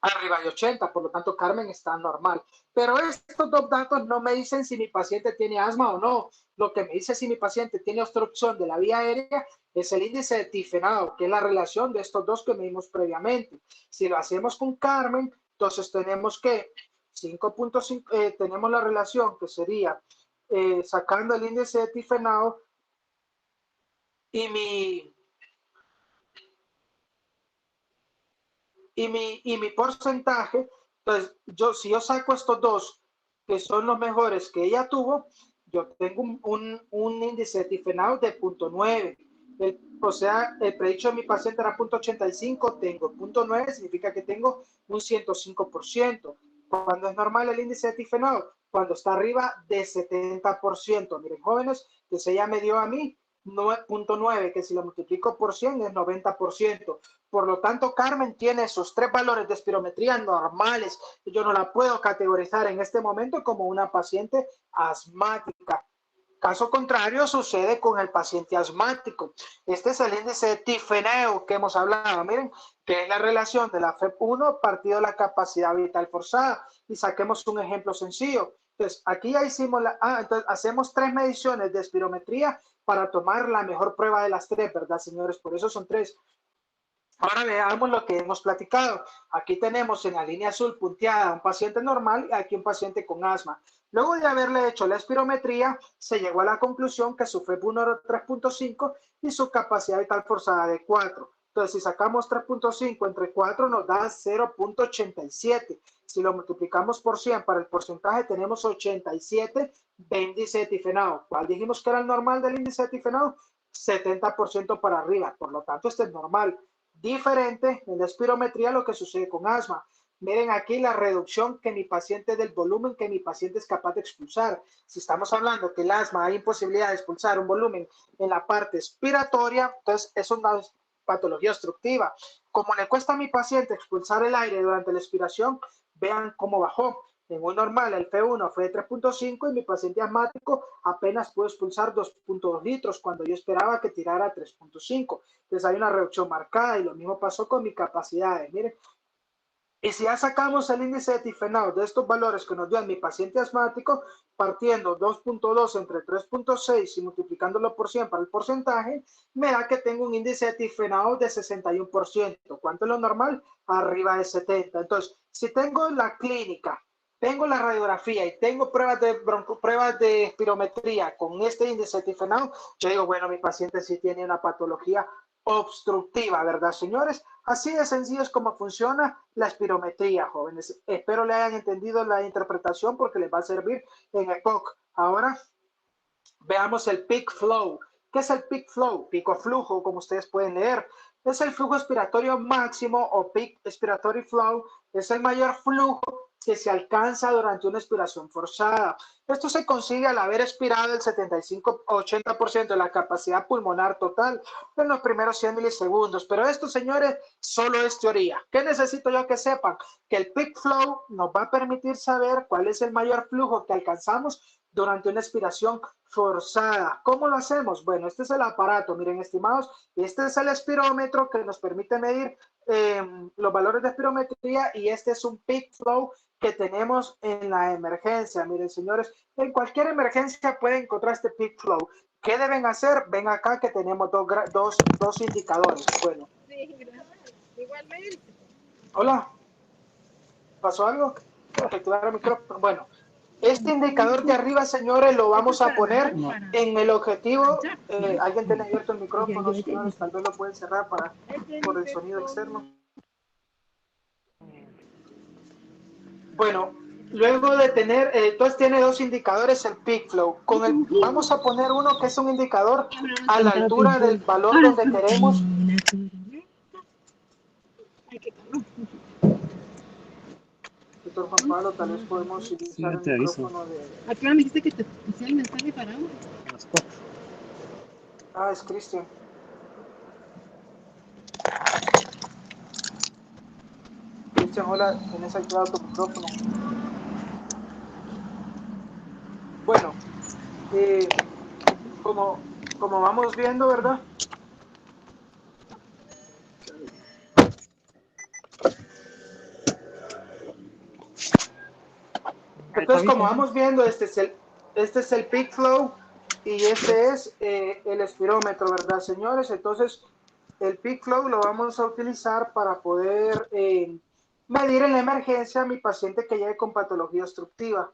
arriba de 80, por lo tanto Carmen está normal. Pero estos dos datos no me dicen si mi paciente tiene asma o no. Lo que me dice si mi paciente tiene obstrucción de la vía aérea es el índice de Tifenau, que es la relación de estos dos que medimos previamente. Si lo hacemos con Carmen, entonces tenemos que 5.5, tenemos la relación que sería sacando el índice de Tifenau y mi porcentaje. Entonces, si yo saco estos dos, que son los mejores que ella tuvo, yo tengo un índice de Tifenau de 0.9. O sea, el predicho de mi paciente era 0.85, tengo 0.9, significa que tengo un 105%. Cuando es normal el índice de Tifenau, cuando está arriba de 70%. Miren, jóvenes, que ella me dio a mí 9.9, que si lo multiplico por 100 es 90%. Por lo tanto, Carmen tiene esos 3 valores de espirometría normales. Yo no la puedo categorizar en este momento como una paciente asmática. Caso contrario, sucede con el paciente asmático. Este es el índice de Tifenau que hemos hablado. Miren, que es la relación de la FEP1 partido de la capacidad vital forzada. Y saquemos un ejemplo sencillo. Entonces, aquí ya hicimos entonces hacemos 3 mediciones de espirometría para tomar la mejor prueba de las 3, ¿verdad, señores? Por eso son 3. Ahora veamos lo que hemos platicado. Aquí tenemos en la línea azul punteada un paciente normal y aquí un paciente con asma. Luego de haberle hecho la espirometría, se llegó a la conclusión que su FEP1 era 3.5 y su capacidad vital forzada de 4. Entonces, si sacamos 3.5 entre 4 nos da 0.87. Si lo multiplicamos por 100 para el porcentaje, tenemos 87 de índice de Tifenau. ¿Cuál dijimos que era el normal del índice de Tifenau? 70% para arriba. Por lo tanto, este es normal. Diferente en la espirometría lo que sucede con asma. Miren aquí la reducción que mi paciente del volumen que mi paciente es capaz de expulsar. Si estamos hablando que el asma hay imposibilidad de expulsar un volumen en la parte expiratoria, entonces es una patología obstructiva. Como le cuesta a mi paciente expulsar el aire durante la expiración, vean cómo bajó. En un normal, el F1 fue de 3.5 y mi paciente asmático apenas pudo expulsar 2.2 litros cuando yo esperaba que tirara 3.5. Entonces hay una reducción marcada y lo mismo pasó con mis capacidades. Miren, y si ya sacamos el índice de Tifenau de estos valores que nos dio en mi paciente asmático, partiendo 2.2 entre 3.6 y multiplicándolo por 100 para el porcentaje, me da que tengo un índice de Tifenau de 61%. ¿Cuánto es lo normal? Arriba de 70. Entonces, si tengo la clínica, tengo la radiografía y tengo pruebas de espirometría con este índice de Tifenau, yo digo, bueno, mi paciente sí tiene una patología obstructiva, ¿verdad, señores? Así de sencillo es como funciona la espirometría, jóvenes. Espero le hayan entendido la interpretación porque les va a servir en EPOC. Ahora veamos el peak flow. ¿Qué es el peak flow? Pico flujo, como ustedes pueden leer. Es el flujo expiratorio máximo o peak expiratory flow. Es el mayor flujo que se alcanza durante una expiración forzada. Esto se consigue al haber expirado el 75-80% de la capacidad pulmonar total en los primeros 100 milisegundos. Pero esto, señores, solo es teoría. ¿Qué necesito yo que sepan? Que el peak flow nos va a permitir saber cuál es el mayor flujo que alcanzamos durante una expiración forzada. ¿Cómo lo hacemos? Bueno, este es el aparato, miren, estimados, este es el espirómetro que nos permite medir los valores de espirometría, y este es un peak flow que tenemos en la emergencia. Miren, señores, en cualquier emergencia pueden encontrar este peak flow. ¿Qué deben hacer? Ven acá que tenemos dos indicadores. Bueno. Sí, igualmente. Hola. ¿Pasó algo? Activar el micrófono. Bueno. Este indicador de arriba, señores, lo vamos a poner en el objetivo. Alguien tiene abierto el micrófono, señores, tal vez lo pueden cerrar por el sonido externo. Bueno, luego de tener, entonces tiene dos indicadores el peak flow. Vamos a poner uno que es un indicador a la altura del valor donde queremos. Doctor Juan Pablo, tal vez podemos utilizar el micrófono de... ¿A qué hora me dijiste que te pusiera el mensaje para ahora? A las 4. Ah, es Cristian. Cristian, hola, tienes activado tu micrófono. Bueno, como vamos viendo, ¿verdad? Entonces, como vamos viendo, este es el peak flow y este es el espirómetro, ¿verdad, señores? Entonces, el peak flow lo vamos a utilizar para poder medir en la emergencia a mi paciente que llegue con patología obstructiva.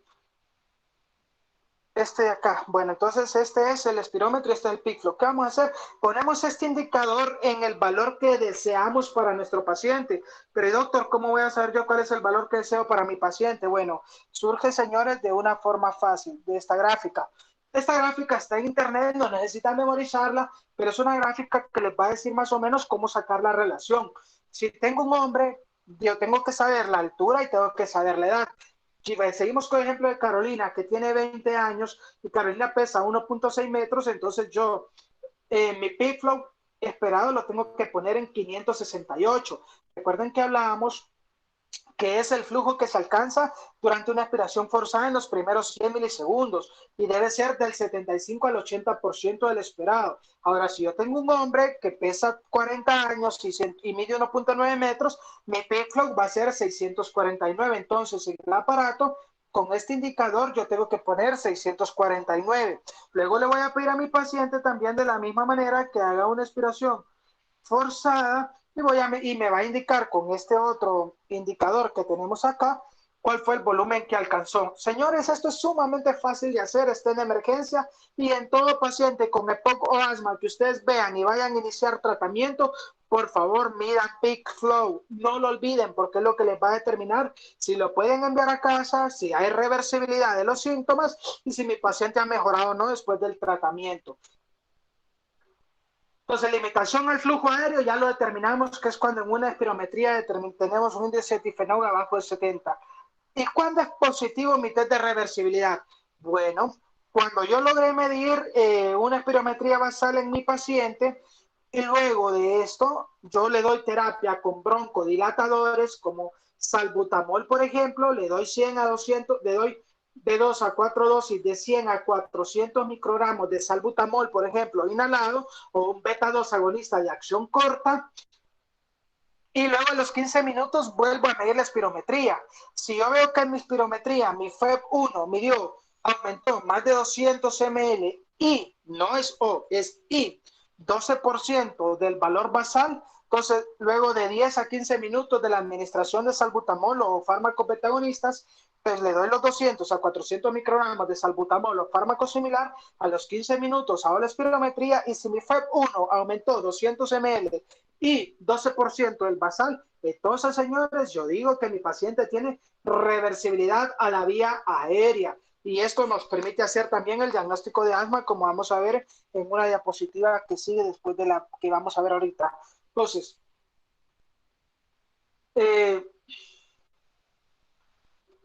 Este de acá, bueno, entonces este es el espirómetro y este es el peak flow. ¿Qué vamos a hacer? Ponemos este indicador en el valor que deseamos para nuestro paciente. Pero doctor, ¿cómo voy a saber yo cuál es el valor que deseo para mi paciente? Bueno, surge, señores, de una forma fácil, de esta gráfica. Esta gráfica está en internet, no necesitan memorizarla, pero es una gráfica que les va a decir más o menos cómo sacar la relación. Si tengo un hombre, yo tengo que saber la altura y tengo que saber la edad. Si seguimos con el ejemplo de Carolina, que tiene 20 años y Carolina pesa 1.6 metros, entonces yo, mi peak flow esperado lo tengo que poner en 568. Recuerden que hablábamos que es el flujo que se alcanza durante una aspiración forzada en los primeros 100 milisegundos y debe ser del 75 al 80% del esperado. Ahora, si yo tengo un hombre que pesa 40 años y mide 1.9 metros, mi peak flow va a ser 649. Entonces, en el aparato, con este indicador, yo tengo que poner 649. Luego le voy a pedir a mi paciente también de la misma manera que haga una aspiración forzada y me va a indicar con este otro indicador que tenemos acá cuál fue el volumen que alcanzó. Señores, esto es sumamente fácil de hacer, está en emergencia y en todo paciente con EPOC o asma que ustedes vean y vayan a iniciar tratamiento, por favor, midan peak flow, no lo olviden porque es lo que les va a determinar si lo pueden enviar a casa, si hay reversibilidad de los síntomas y si mi paciente ha mejorado o no después del tratamiento. Entonces, limitación al flujo aéreo ya lo determinamos, que es cuando en una espirometría tenemos un índice de difenol abajo de 70. ¿Y cuándo es positivo mi test de reversibilidad? Bueno, cuando yo logré medir una espirometría basal en mi paciente y luego de esto yo le doy terapia con broncodilatadores como salbutamol, por ejemplo, le doy 100 a 200, le doy de 2 a 4 dosis de 100 a 400 microgramos de salbutamol, por ejemplo, inhalado, o un beta-2 agonista de acción corta, y luego a los 15 minutos vuelvo a medir la espirometría. Si yo veo que en mi espirometría, mi FEV1 aumentó más de 200 ml y no es O, es I, 12% del valor basal, entonces luego de 10 a 15 minutos de la administración de salbutamol o fármacos beta-agonistas, pues le doy los 200 a 400 microgramos de salbutamol o fármaco similar, a los 15 minutos hago la espirometría y si mi FEV1 aumentó 200 ml y 12% del basal, entonces, señores, yo digo que mi paciente tiene reversibilidad a la vía aérea. Y esto nos permite hacer también el diagnóstico de asma, como vamos a ver en una diapositiva que sigue después de la que vamos a ver ahorita. Entonces,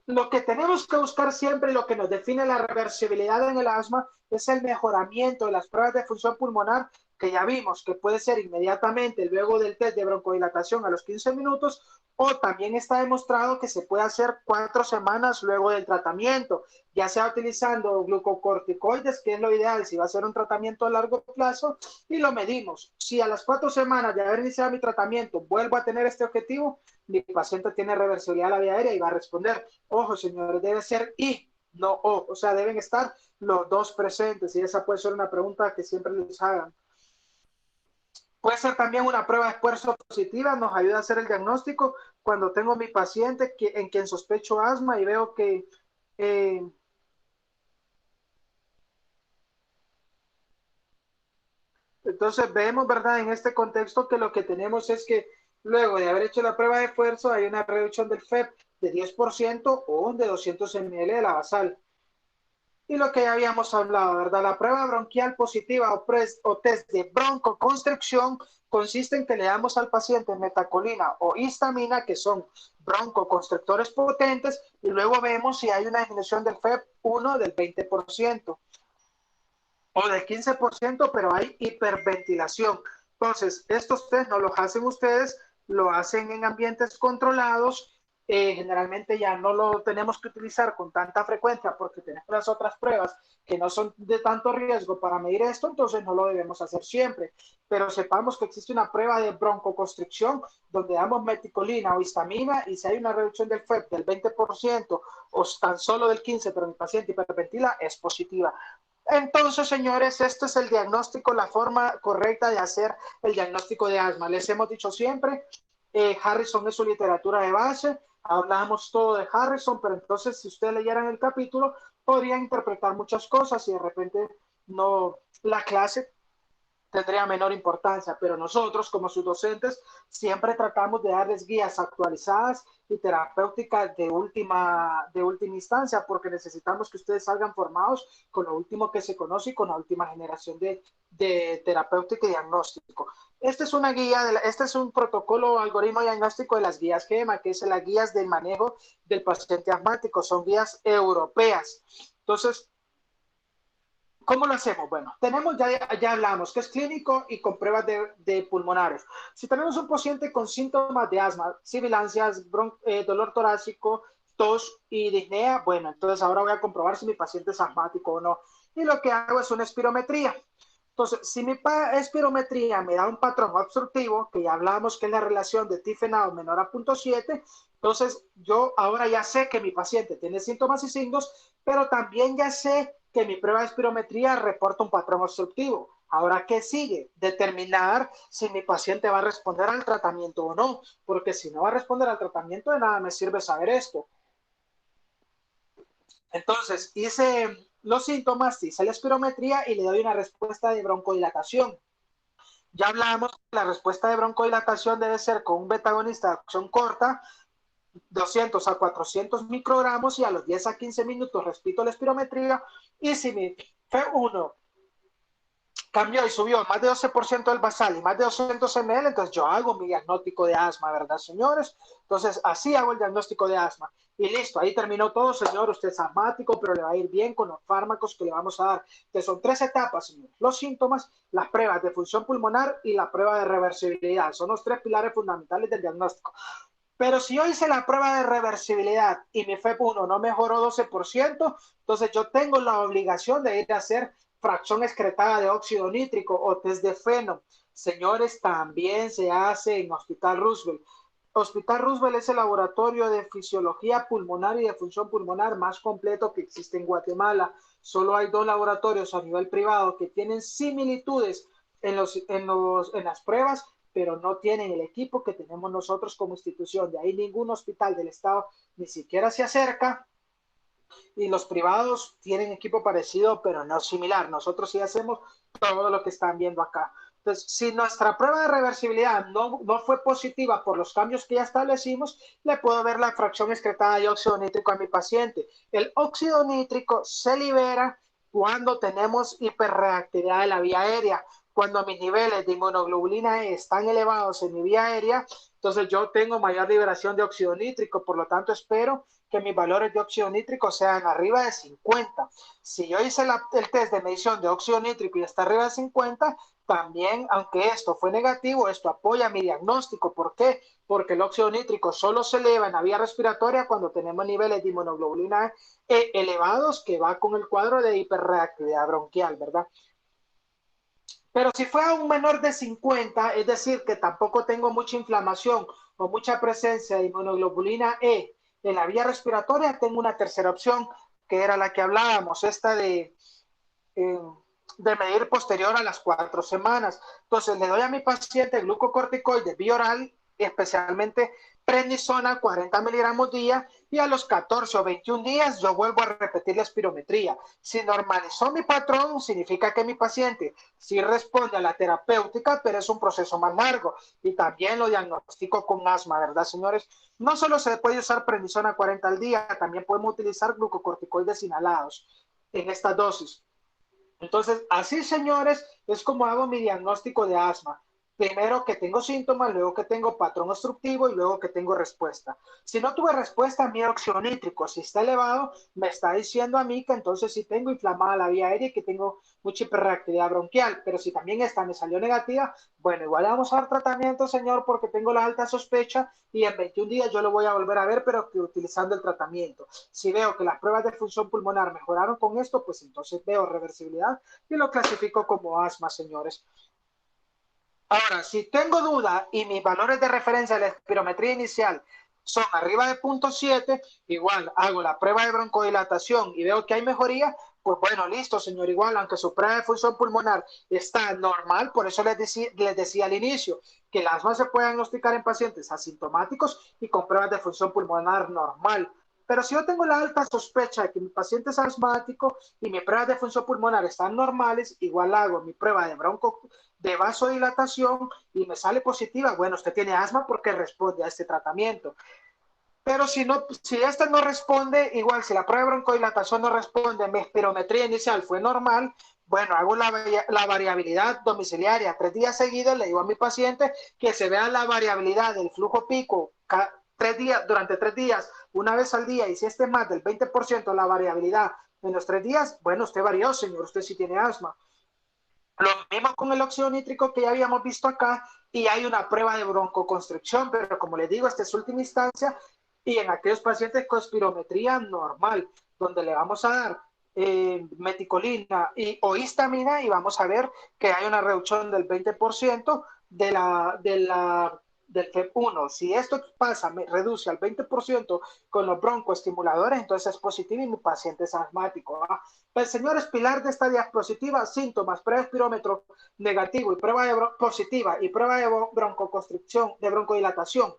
Lo que tenemos que buscar siempre, lo que nos define la reversibilidad en el asma, es el mejoramiento de las pruebas de función pulmonar, que ya vimos que puede ser inmediatamente luego del test de broncodilatación a los 15 minutos, o también está demostrado que se puede hacer 4 semanas luego del tratamiento, ya sea utilizando glucocorticoides, que es lo ideal si va a ser un tratamiento a largo plazo, y lo medimos. Si a las 4 semanas de haber iniciado mi tratamiento vuelvo a tener este objetivo, mi paciente tiene reversibilidad a la vía aérea y va a responder. Ojo, señores, debe ser y, no o sea, deben estar los dos presentes, y esa puede ser una pregunta que siempre les hagan. Puede ser también una prueba de esfuerzo positiva, nos ayuda a hacer el diagnóstico cuando tengo mi paciente en quien sospecho asma y veo que entonces vemos, ¿verdad? En este contexto que lo que tenemos es que luego de haber hecho la prueba de esfuerzo hay una reducción del FEP de 10% o de 200 ml de la basal. Y lo que ya habíamos hablado, ¿verdad? La prueba bronquial positiva o test de broncoconstricción consiste en que le damos al paciente metacolina o histamina, que son broncoconstrictores potentes, y luego vemos si hay una disminución del FEP1 del 20% o del 15%, pero hay hiperventilación. Entonces, estos test no los hacen ustedes, lo hacen en ambientes controlados. Generalmente ya no lo tenemos que utilizar con tanta frecuencia porque tenemos las otras pruebas que no son de tanto riesgo para medir esto, entonces no lo debemos hacer siempre. Pero sepamos que existe una prueba de broncoconstricción donde damos meticolina o histamina, y si hay una reducción del FEP del 20% o tan solo del 15%, pero mi paciente hiperventila, es positiva. Entonces, señores, este es el diagnóstico, la forma correcta de hacer el diagnóstico de asma. Les hemos dicho siempre, Harrison es su literatura de base, hablamos todo de Harrison, pero entonces si ustedes leyeran el capítulo, podrían interpretar muchas cosas y de repente no, la clase tendría menor importancia, pero nosotros como sus docentes siempre tratamos de darles guías actualizadas y terapéuticas de última instancia, porque necesitamos que ustedes salgan formados con lo último que se conoce y con la última generación de terapéutica y diagnóstico. Esta es una guía, este es un protocolo algoritmo diagnóstico de las guías GEMA, que es las guías del manejo del paciente asmático, son guías europeas. Entonces, ¿cómo lo hacemos? Bueno, tenemos, ya hablamos, que es clínico y con pruebas de pulmonares. Si tenemos un paciente con síntomas de asma, sibilancias, dolor torácico, tos y disnea, bueno, entonces ahora voy a comprobar si mi paciente es asmático o no. Y lo que hago es una espirometría. Entonces, si mi espirometría me da un patrón obstructivo, que ya hablamos que es la relación de tifenado menor a 0.7, entonces yo ahora ya sé que mi paciente tiene síntomas y signos, pero también ya sé que mi prueba de espirometría reporta un patrón obstructivo. Ahora, ¿qué sigue? Determinar si mi paciente va a responder al tratamiento o no, porque si no va a responder al tratamiento, de nada me sirve saber esto. Entonces, hice los síntomas, hice la espirometría y le doy una respuesta de broncodilatación. Ya hablamos que la respuesta de broncodilatación debe ser con un betagonista de acción corta, 200 a 400 microgramos, y a los 10 a 15 minutos repito la espirometría, y si mi F1 cambió y subió más de 12% del basal y más de 200 ml, entonces yo hago mi diagnóstico de asma, ¿verdad, señores? Entonces, así hago el diagnóstico de asma. Y listo, ahí terminó todo, señor. Usted es asmático, pero le va a ir bien con los fármacos que le vamos a dar. Entonces, son 3 etapas, señor. Los síntomas, las pruebas de función pulmonar y la prueba de reversibilidad. Son los 3 pilares fundamentales del diagnóstico. Pero si yo hice la prueba de reversibilidad y mi FEP1 no mejoró 12%, entonces yo tengo la obligación de ir a hacer fracción excretada de óxido nítrico o test de feno. Señores, también se hace en Hospital Roosevelt. Hospital Roosevelt es el laboratorio de fisiología pulmonar y de función pulmonar más completo que existe en Guatemala. Solo hay 2 laboratorios a nivel privado que tienen similitudes en las pruebas, pero no tienen el equipo que tenemos nosotros como institución. De ahí ningún hospital del estado ni siquiera se acerca, y los privados tienen equipo parecido, pero no similar. Nosotros sí hacemos todo lo que están viendo acá. Entonces, si nuestra prueba de reversibilidad no fue positiva por los cambios que ya establecimos, le puedo ver la fracción excretada de óxido nítrico a mi paciente. El óxido nítrico se libera cuando tenemos hiperreactividad de la vía aérea. Cuando mis niveles de inmunoglobulina E están elevados en mi vía aérea, entonces yo tengo mayor liberación de óxido nítrico, por lo tanto espero que mis valores de óxido nítrico sean arriba de 50. Si yo hice el test de medición de óxido nítrico y está arriba de 50, también, aunque esto fue negativo, esto apoya mi diagnóstico. ¿Por qué? Porque el óxido nítrico solo se eleva en la vía respiratoria cuando tenemos niveles de inmunoglobulina E elevados, que va con el cuadro de hiperreactividad bronquial, ¿verdad? Pero si fue a un menor de 50, es decir, que tampoco tengo mucha inflamación o mucha presencia de inmunoglobulina E en la vía respiratoria, tengo una tercera opción, que era la que hablábamos, esta de medir posterior a las 4 semanas. Entonces, le doy a mi paciente glucocorticoide bioral, especialmente prednisona, 40 miligramos día, y a los 14 o 21 días yo vuelvo a repetir la espirometría. Si normalizó mi patrón, significa que mi paciente sí responde a la terapéutica, pero es un proceso más largo. Y también lo diagnostico con asma, ¿verdad, señores? No solo se puede usar prednisona 40 al día, también podemos utilizar glucocorticoides inhalados en esta dosis. Entonces, así, señores, es como hago mi diagnóstico de asma. Primero que tengo síntomas, luego que tengo patrón obstructivo y luego que tengo respuesta. Si no tuve respuesta, mi óxido nítrico, si está elevado, me está diciendo a mí que entonces sí tengo inflamada la vía aérea y que tengo mucha hiperreactividad bronquial. Pero si también esta me salió negativa, bueno, igual vamos a dar tratamiento, señor, porque tengo la alta sospecha y en 21 días yo lo voy a volver a ver, pero que utilizando el tratamiento. Si veo que las pruebas de función pulmonar mejoraron con esto, pues entonces veo reversibilidad y lo clasifico como asma, señores. Ahora, si tengo duda y mis valores de referencia de la espirometría inicial son arriba de 0.7, igual hago la prueba de broncodilatación y veo que hay mejoría, pues bueno, listo, señor, igual, aunque su prueba de función pulmonar está normal, por eso les decía al inicio que el asma se puede diagnosticar en pacientes asintomáticos y con pruebas de función pulmonar normal. Pero si yo tengo la alta sospecha de que mi paciente es asmático y mis pruebas de función pulmonar están normales, igual hago mi prueba de vasodilatación y me sale positiva, bueno, usted tiene asma porque responde a este tratamiento. Pero si este no responde, igual si la prueba de broncodilatación no responde, mi espirometría inicial fue normal, bueno, hago la variabilidad domiciliaria 3 días seguidos, le digo a mi paciente que se vea la variabilidad del flujo pico 3 días, durante 3 días, una vez al día, y si este es más del 20% la variabilidad en los 3 días, bueno, usted varió, señor, usted sí tiene asma. Lo mismo con el óxido nítrico que ya habíamos visto acá, y hay una prueba de broncoconstricción, pero como les digo, esta es última instancia, y en aquellos pacientes con espirometría normal, donde le vamos a dar meticolina o histamina y vamos a ver que hay una reducción del 20% del FEP1. Si esto pasa, me reduce al 20% con los broncoestimuladores, entonces es positivo y mi paciente es asmático. Pues, señores, pilar de esta diapositiva, síntomas, prueba de espirómetro negativo y prueba positiva y prueba de broncoconstricción, de broncodilatación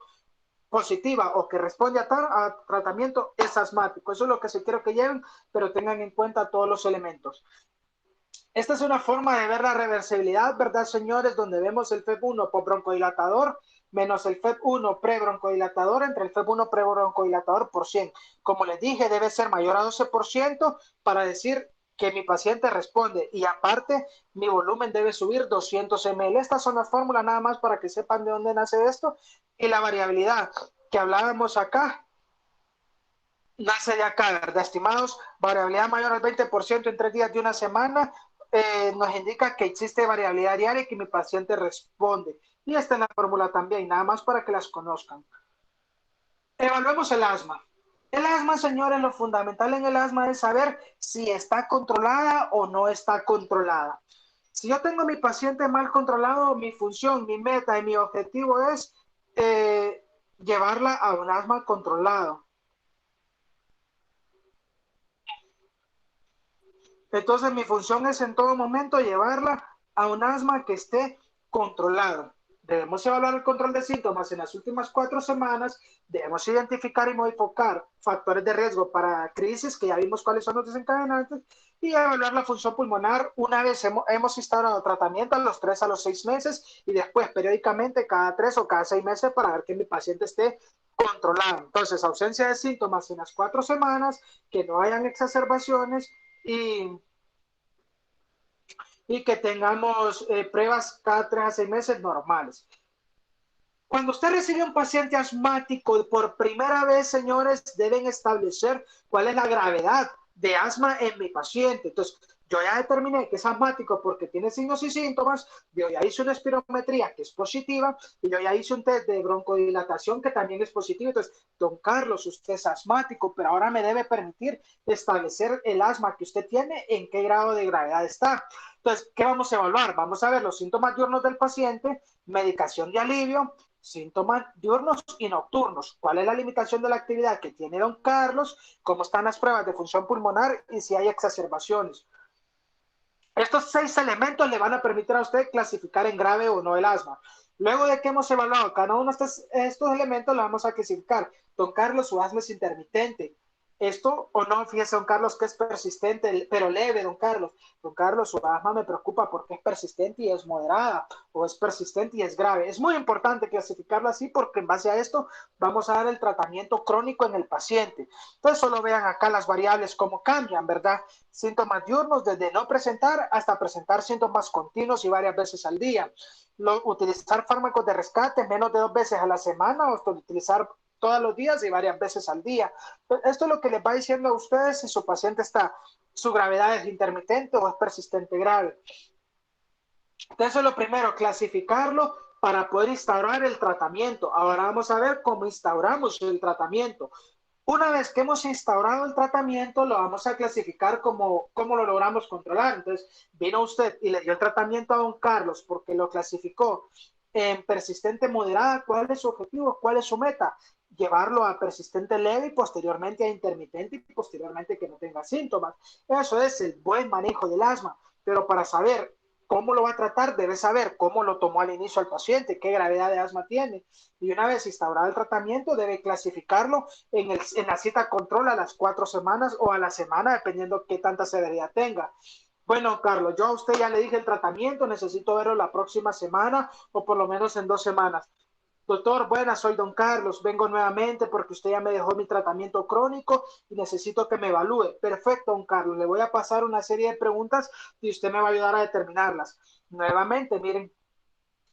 positiva o que responde a tratamiento es asmático. Eso es lo que se quiere que lleven, pero tengan en cuenta todos los elementos. Esta es una forma de ver la reversibilidad, ¿verdad, señores? Donde vemos el FEP1 por broncodilatador menos el FEP1 pre-broncodilatador entre el FEP1 pre-broncodilatador por 100. Como les dije, debe ser mayor a 12% para decir que mi paciente responde, y aparte mi volumen debe subir 200 ml. Estas son las fórmulas nada más para que sepan de dónde nace esto, y la variabilidad que hablábamos acá nace de acá, ¿verdad, estimados? Variabilidad mayor al 20% en 3 días de una semana nos indica que existe variabilidad diaria y que mi paciente responde. Y esta es la fórmula también, nada más para que las conozcan. Evaluemos el asma. El asma, señores, lo fundamental en el asma es saber si está controlada o no está controlada. Si yo tengo a mi paciente mal controlado, mi función, mi meta y mi objetivo es llevarla a un asma controlado. Entonces mi función es en todo momento llevarla a un asma que esté controlado. Debemos evaluar el control de síntomas en las últimas 4 semanas, debemos identificar y modificar factores de riesgo para crisis, que ya vimos cuáles son los desencadenantes, y evaluar la función pulmonar una vez hemos instaurado tratamiento a los 3 a los 6 meses, y después periódicamente cada 3 o cada 6 meses para ver que mi paciente esté controlado. Entonces, ausencia de síntomas en las 4 semanas, que no hayan exacerbaciones, y que tengamos pruebas cada 3 a 6 meses normales. Cuando usted recibe un paciente asmático por primera vez, señores, deben establecer cuál es la gravedad de asma en mi paciente. Entonces, yo ya determiné que es asmático porque tiene signos y síntomas, yo ya hice una espirometría que es positiva y yo ya hice un test de broncodilatación que también es positivo. Entonces, don Carlos, usted es asmático, pero ahora me debe permitir establecer el asma que usted tiene, en qué grado de gravedad está. Entonces, ¿qué vamos a evaluar? Vamos a ver los síntomas diurnos del paciente, medicación de alivio, síntomas diurnos y nocturnos. ¿Cuál es la limitación de la actividad que tiene don Carlos? ¿Cómo están las pruebas de función pulmonar? Y si hay exacerbaciones. Estos 6 elementos le van a permitir a usted clasificar en grave o no el asma. Luego de que hemos evaluado cada uno de estos elementos, lo vamos a clasificar. Don Carlos, su asma es intermitente. Esto o no, fíjese, don Carlos, que es persistente, pero leve, don Carlos. Don Carlos, su asma me preocupa porque es persistente y es moderada, o es persistente y es grave. Es muy importante clasificarlo así porque en base a esto vamos a dar el tratamiento crónico en el paciente. Entonces, solo vean acá las variables cómo cambian, ¿verdad? Síntomas diurnos desde no presentar hasta presentar síntomas continuos y varias veces al día. Utilizar fármacos de rescate menos de 2 veces a la semana o utilizar todos los días y varias veces al día. Esto es lo que les va diciendo a ustedes si su paciente su gravedad es intermitente o es persistente grave. Entonces, lo primero, clasificarlo para poder instaurar el tratamiento. Ahora vamos a ver cómo instauramos el tratamiento. Una vez que hemos instaurado el tratamiento, lo vamos a clasificar como cómo lo logramos controlar. Entonces, vino usted y le dio el tratamiento a don Carlos porque lo clasificó en persistente moderada. ¿Cuál es su objetivo? ¿Cuál es su meta? Llevarlo a persistente leve y posteriormente a intermitente y posteriormente que no tenga síntomas. Eso es el buen manejo del asma. Pero para saber cómo lo va a tratar, debe saber cómo lo tomó al inicio al paciente, qué gravedad de asma tiene. Y una vez instaurado el tratamiento, debe clasificarlo en la cita control a las 4 semanas o a la semana, dependiendo qué tanta severidad tenga. Bueno, Carlos, yo a usted ya le dije el tratamiento, necesito verlo la próxima semana o por lo menos en 2 semanas. Doctor, buenas, soy don Carlos, vengo nuevamente porque usted ya me dejó mi tratamiento crónico y necesito que me evalúe. Perfecto, don Carlos, le voy a pasar una serie de preguntas y usted me va a ayudar a determinarlas. Nuevamente, miren,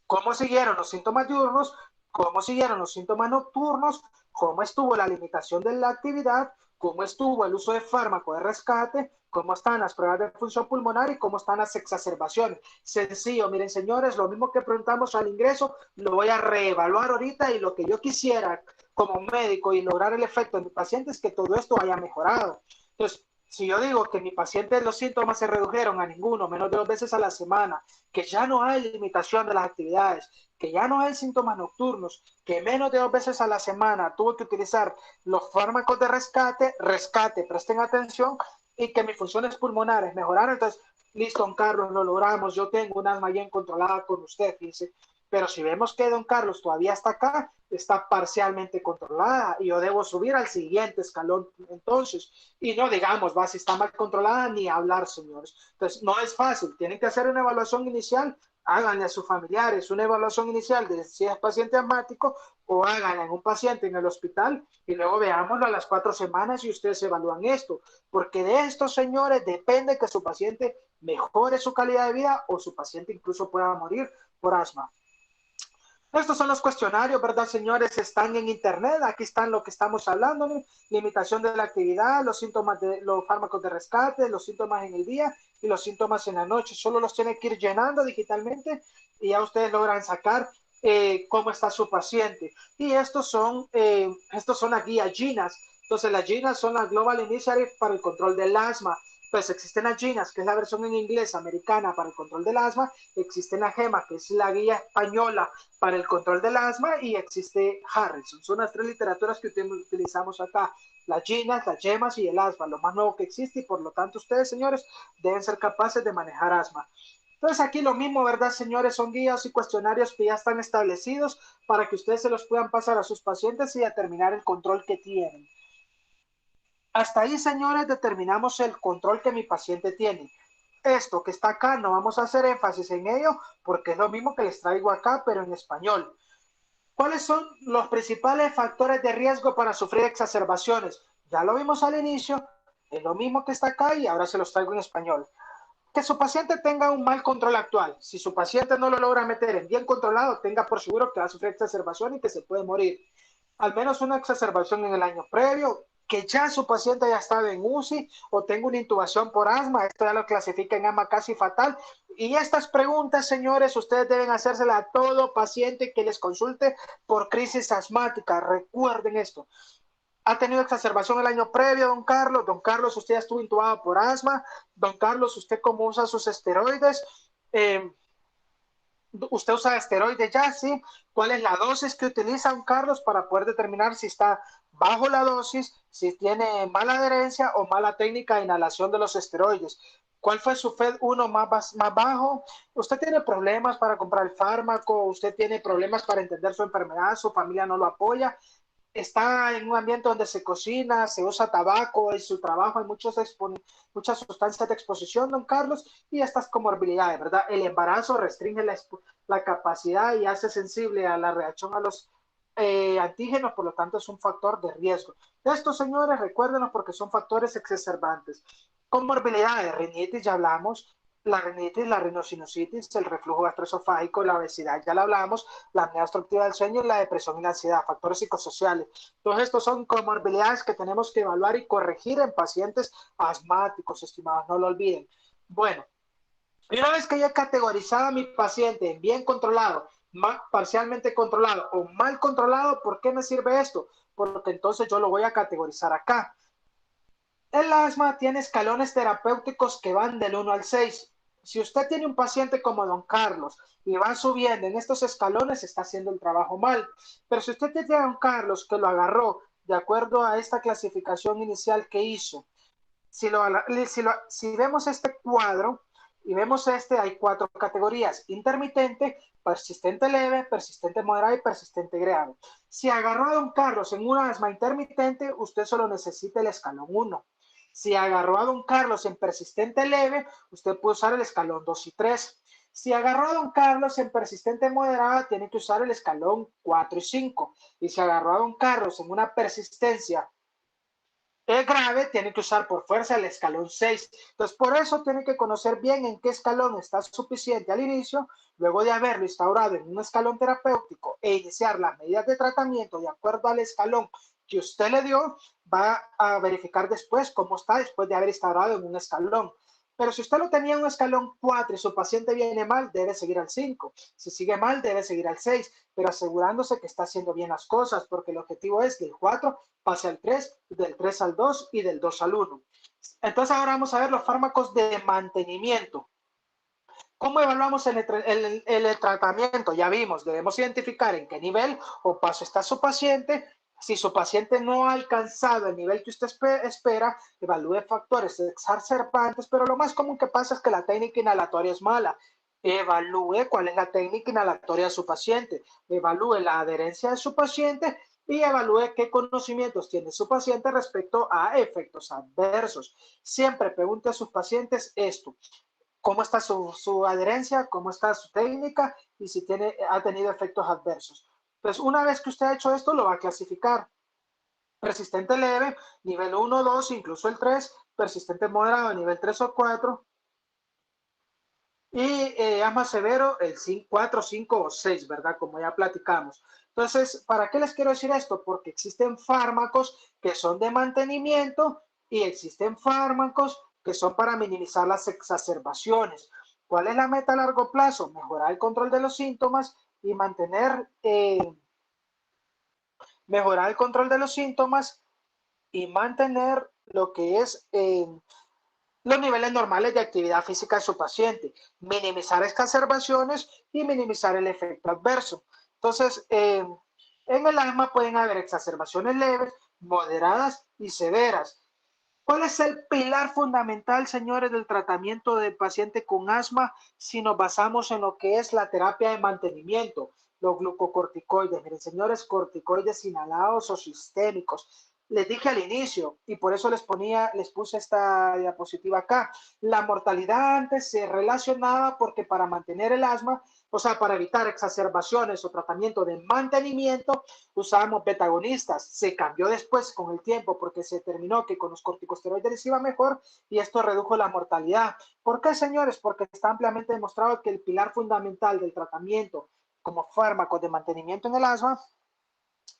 cómo siguieron los síntomas diurnos, cómo siguieron los síntomas nocturnos, cómo estuvo la limitación de la actividad, cómo estuvo el uso de fármaco de rescate, cómo están las pruebas de función pulmonar y cómo están las exacerbaciones. Sencillo, miren señores, lo mismo que preguntamos al ingreso, lo voy a reevaluar ahorita y lo que yo quisiera como médico y lograr el efecto en mi paciente es que todo esto haya mejorado. Entonces, si yo digo que mi paciente los síntomas se redujeron a ninguno, menos de 2 veces a la semana, que ya no hay limitación de las actividades, que ya no hay síntomas nocturnos, que menos de 2 veces a la semana tuvo que utilizar los fármacos de rescate, presten atención, y que mis funciones pulmonares mejoraron, entonces, listo, don Carlos, lo logramos, yo tengo un asma bien controlada con usted, fíjense. Pero si vemos que don Carlos todavía está acá, está parcialmente controlada y yo debo subir al siguiente escalón entonces. Y no digamos, va, si está mal controlada, ni hablar, señores. Entonces, no es fácil. Tienen que hacer una evaluación inicial. Háganle a sus familiares una evaluación inicial de si es paciente asmático o háganla en un paciente en el hospital y luego veámoslo a las 4 semanas y ustedes evalúan esto. Porque de estos, señores, depende que su paciente mejore su calidad de vida o su paciente incluso pueda morir por asma. Estos son los cuestionarios, ¿verdad, señores? Están en internet, aquí están lo que estamos hablando, ¿no? Limitación de la actividad, los síntomas de los fármacos de rescate, los síntomas en el día y los síntomas en la noche. Solo los tienen que ir llenando digitalmente y ya ustedes logran sacar cómo está su paciente. Y estos son las guías GINAS. Entonces, las GINAS son las Global Initiative para el control del asma. Pues existen las GINAS, que es la versión en inglés americana para el control del asma, existe la GEMA, que es la guía española para el control del asma, y existe Harrison. Son las 3 literaturas que utilizamos acá, las GINAS, las GEMAS y el asma, lo más nuevo que existe, y por lo tanto ustedes, señores, deben ser capaces de manejar asma. Entonces aquí lo mismo, ¿verdad, señores? Son guías y cuestionarios que ya están establecidos para que ustedes se los puedan pasar a sus pacientes y determinar el control que tienen. Hasta ahí, señores, determinamos el control que mi paciente tiene. Esto que está acá no vamos a hacer énfasis en ello porque es lo mismo que les traigo acá, pero en español. ¿Cuáles son los principales factores de riesgo para sufrir exacerbaciones? Ya lo vimos al inicio, es lo mismo que está acá y ahora se los traigo en español. Que su paciente tenga un mal control actual. Si su paciente no lo logra meter en bien controlado, tenga por seguro que va a sufrir exacerbación y que se puede morir. Al menos una exacerbación en el año previo, que ya su paciente haya estado en UCI o tenga una intubación por asma, esto ya lo clasifica en asma casi fatal. Y estas preguntas, señores, ustedes deben hacérselas a todo paciente que les consulte por crisis asmática. Recuerden esto. ¿Ha tenido exacerbación el año previo, don Carlos? Don Carlos, usted ya estuvo intubado por asma. Don Carlos, ¿usted cómo usa sus esteroides? ¿Usted usa esteroides ya? ¿Sí? ¿Cuál es la dosis que utiliza don Carlos para poder determinar si está bajo la dosis, si tiene mala adherencia o mala técnica de inhalación de los esteroides? ¿Cuál fue su FED1 más bajo? ¿Usted tiene problemas para comprar el fármaco? ¿Usted tiene problemas para entender su enfermedad? ¿Su familia no lo apoya? Está en un ambiente donde se cocina, se usa tabaco, en su trabajo hay muchas sustancias de exposición, don Carlos, y estas comorbilidades, ¿verdad? El embarazo restringe la capacidad y hace sensible a la reacción a los antígenos, por lo tanto es un factor de riesgo. De estos, señores, recuérdenos porque son factores exacerbantes. Comorbilidades, rinitis, ya hablamos, la rinitis, la rinosinusitis, el reflujo gastroesofágico, la obesidad, ya la hablamos, la apnea obstructiva del sueño, la depresión y la ansiedad, factores psicosociales. Todos estos son comorbilidades que tenemos que evaluar y corregir en pacientes asmáticos, estimados, no lo olviden. Bueno, y una vez que ya he categorizado a mi paciente en bien controlado, parcialmente controlado o mal controlado, ¿por qué me sirve esto? Porque entonces yo lo voy a categorizar acá. El asma tiene escalones terapéuticos que van del 1 al 6. Si usted tiene un paciente como don Carlos y va subiendo en estos escalones, está haciendo el trabajo mal. Pero si usted tiene a don Carlos que lo agarró de acuerdo a esta clasificación inicial que hizo, si vemos este cuadro y vemos hay 4 categorías: intermitente, persistente leve, persistente moderado y persistente grave. Si agarró a don Carlos en un asma intermitente, usted solo necesita el escalón 1. Si agarró a don Carlos en persistente leve, usted puede usar el escalón 2 y 3. Si agarró a don Carlos en persistente moderada, tiene que usar el escalón 4 y 5. Y si agarró a don Carlos en una persistencia grave, tiene que usar por fuerza el escalón 6. Entonces, por eso tiene que conocer bien en qué escalón está suficiente al inicio, luego de haberlo instaurado en un escalón terapéutico e iniciar las medidas de tratamiento de acuerdo al escalón que usted le dio, va a verificar después cómo está después de haber instaurado en un escalón. Pero si usted lo tenía en un escalón 4 y su paciente viene mal, debe seguir al 5. Si sigue mal, debe seguir al 6, pero asegurándose que está haciendo bien las cosas, porque el objetivo es del 4 pase al 3, del 3 al 2 y del 2 al 1. Entonces ahora vamos a ver los fármacos de mantenimiento. ¿Cómo evaluamos el tratamiento? Ya vimos, debemos identificar en qué nivel o paso está su paciente. Si su paciente no ha alcanzado el nivel que usted espera, evalúe factores exacerbantes, pero lo más común que pasa es que la técnica inhalatoria es mala. Evalúe cuál es la técnica inhalatoria de su paciente, evalúe la adherencia de su paciente y evalúe qué conocimientos tiene su paciente respecto a efectos adversos. Siempre pregunte a sus pacientes esto: cómo está su adherencia, cómo está su técnica y si ha tenido efectos adversos. Entonces, una vez que usted ha hecho esto, lo va a clasificar: persistente leve, nivel 1, 2, incluso el 3, persistente moderado, nivel 3 o 4, y asma severo, el 4, 5 o 6, ¿verdad? Como ya platicamos. Entonces, ¿para qué les quiero decir esto? Porque existen fármacos que son de mantenimiento y existen fármacos que son para minimizar las exacerbaciones. ¿Cuál es la meta a largo plazo? Mejorar el control de los síntomas y mejorar el control de los síntomas y mantener lo que es los niveles normales de actividad física de su paciente, minimizar exacerbaciones y minimizar el efecto adverso. Entonces, en el asma pueden haber exacerbaciones leves, moderadas y severas. ¿Cuál es el pilar fundamental, señores, del tratamiento del paciente con asma si nos basamos en lo que es la terapia de mantenimiento? Los glucocorticoides. Miren, señores, corticoides inhalados o sistémicos. les dije al inicio, y por eso les puse esta diapositiva acá. La mortalidad antes se relacionaba porque para mantener el asma, o sea, para evitar exacerbaciones o tratamiento de mantenimiento, usábamos beta-agonistas. Se cambió después con el tiempo porque se determinó que con los corticosteroides les iba mejor y esto redujo la mortalidad. ¿Por qué, señores? Porque está ampliamente demostrado que el pilar fundamental del tratamiento como fármacos de mantenimiento en el asma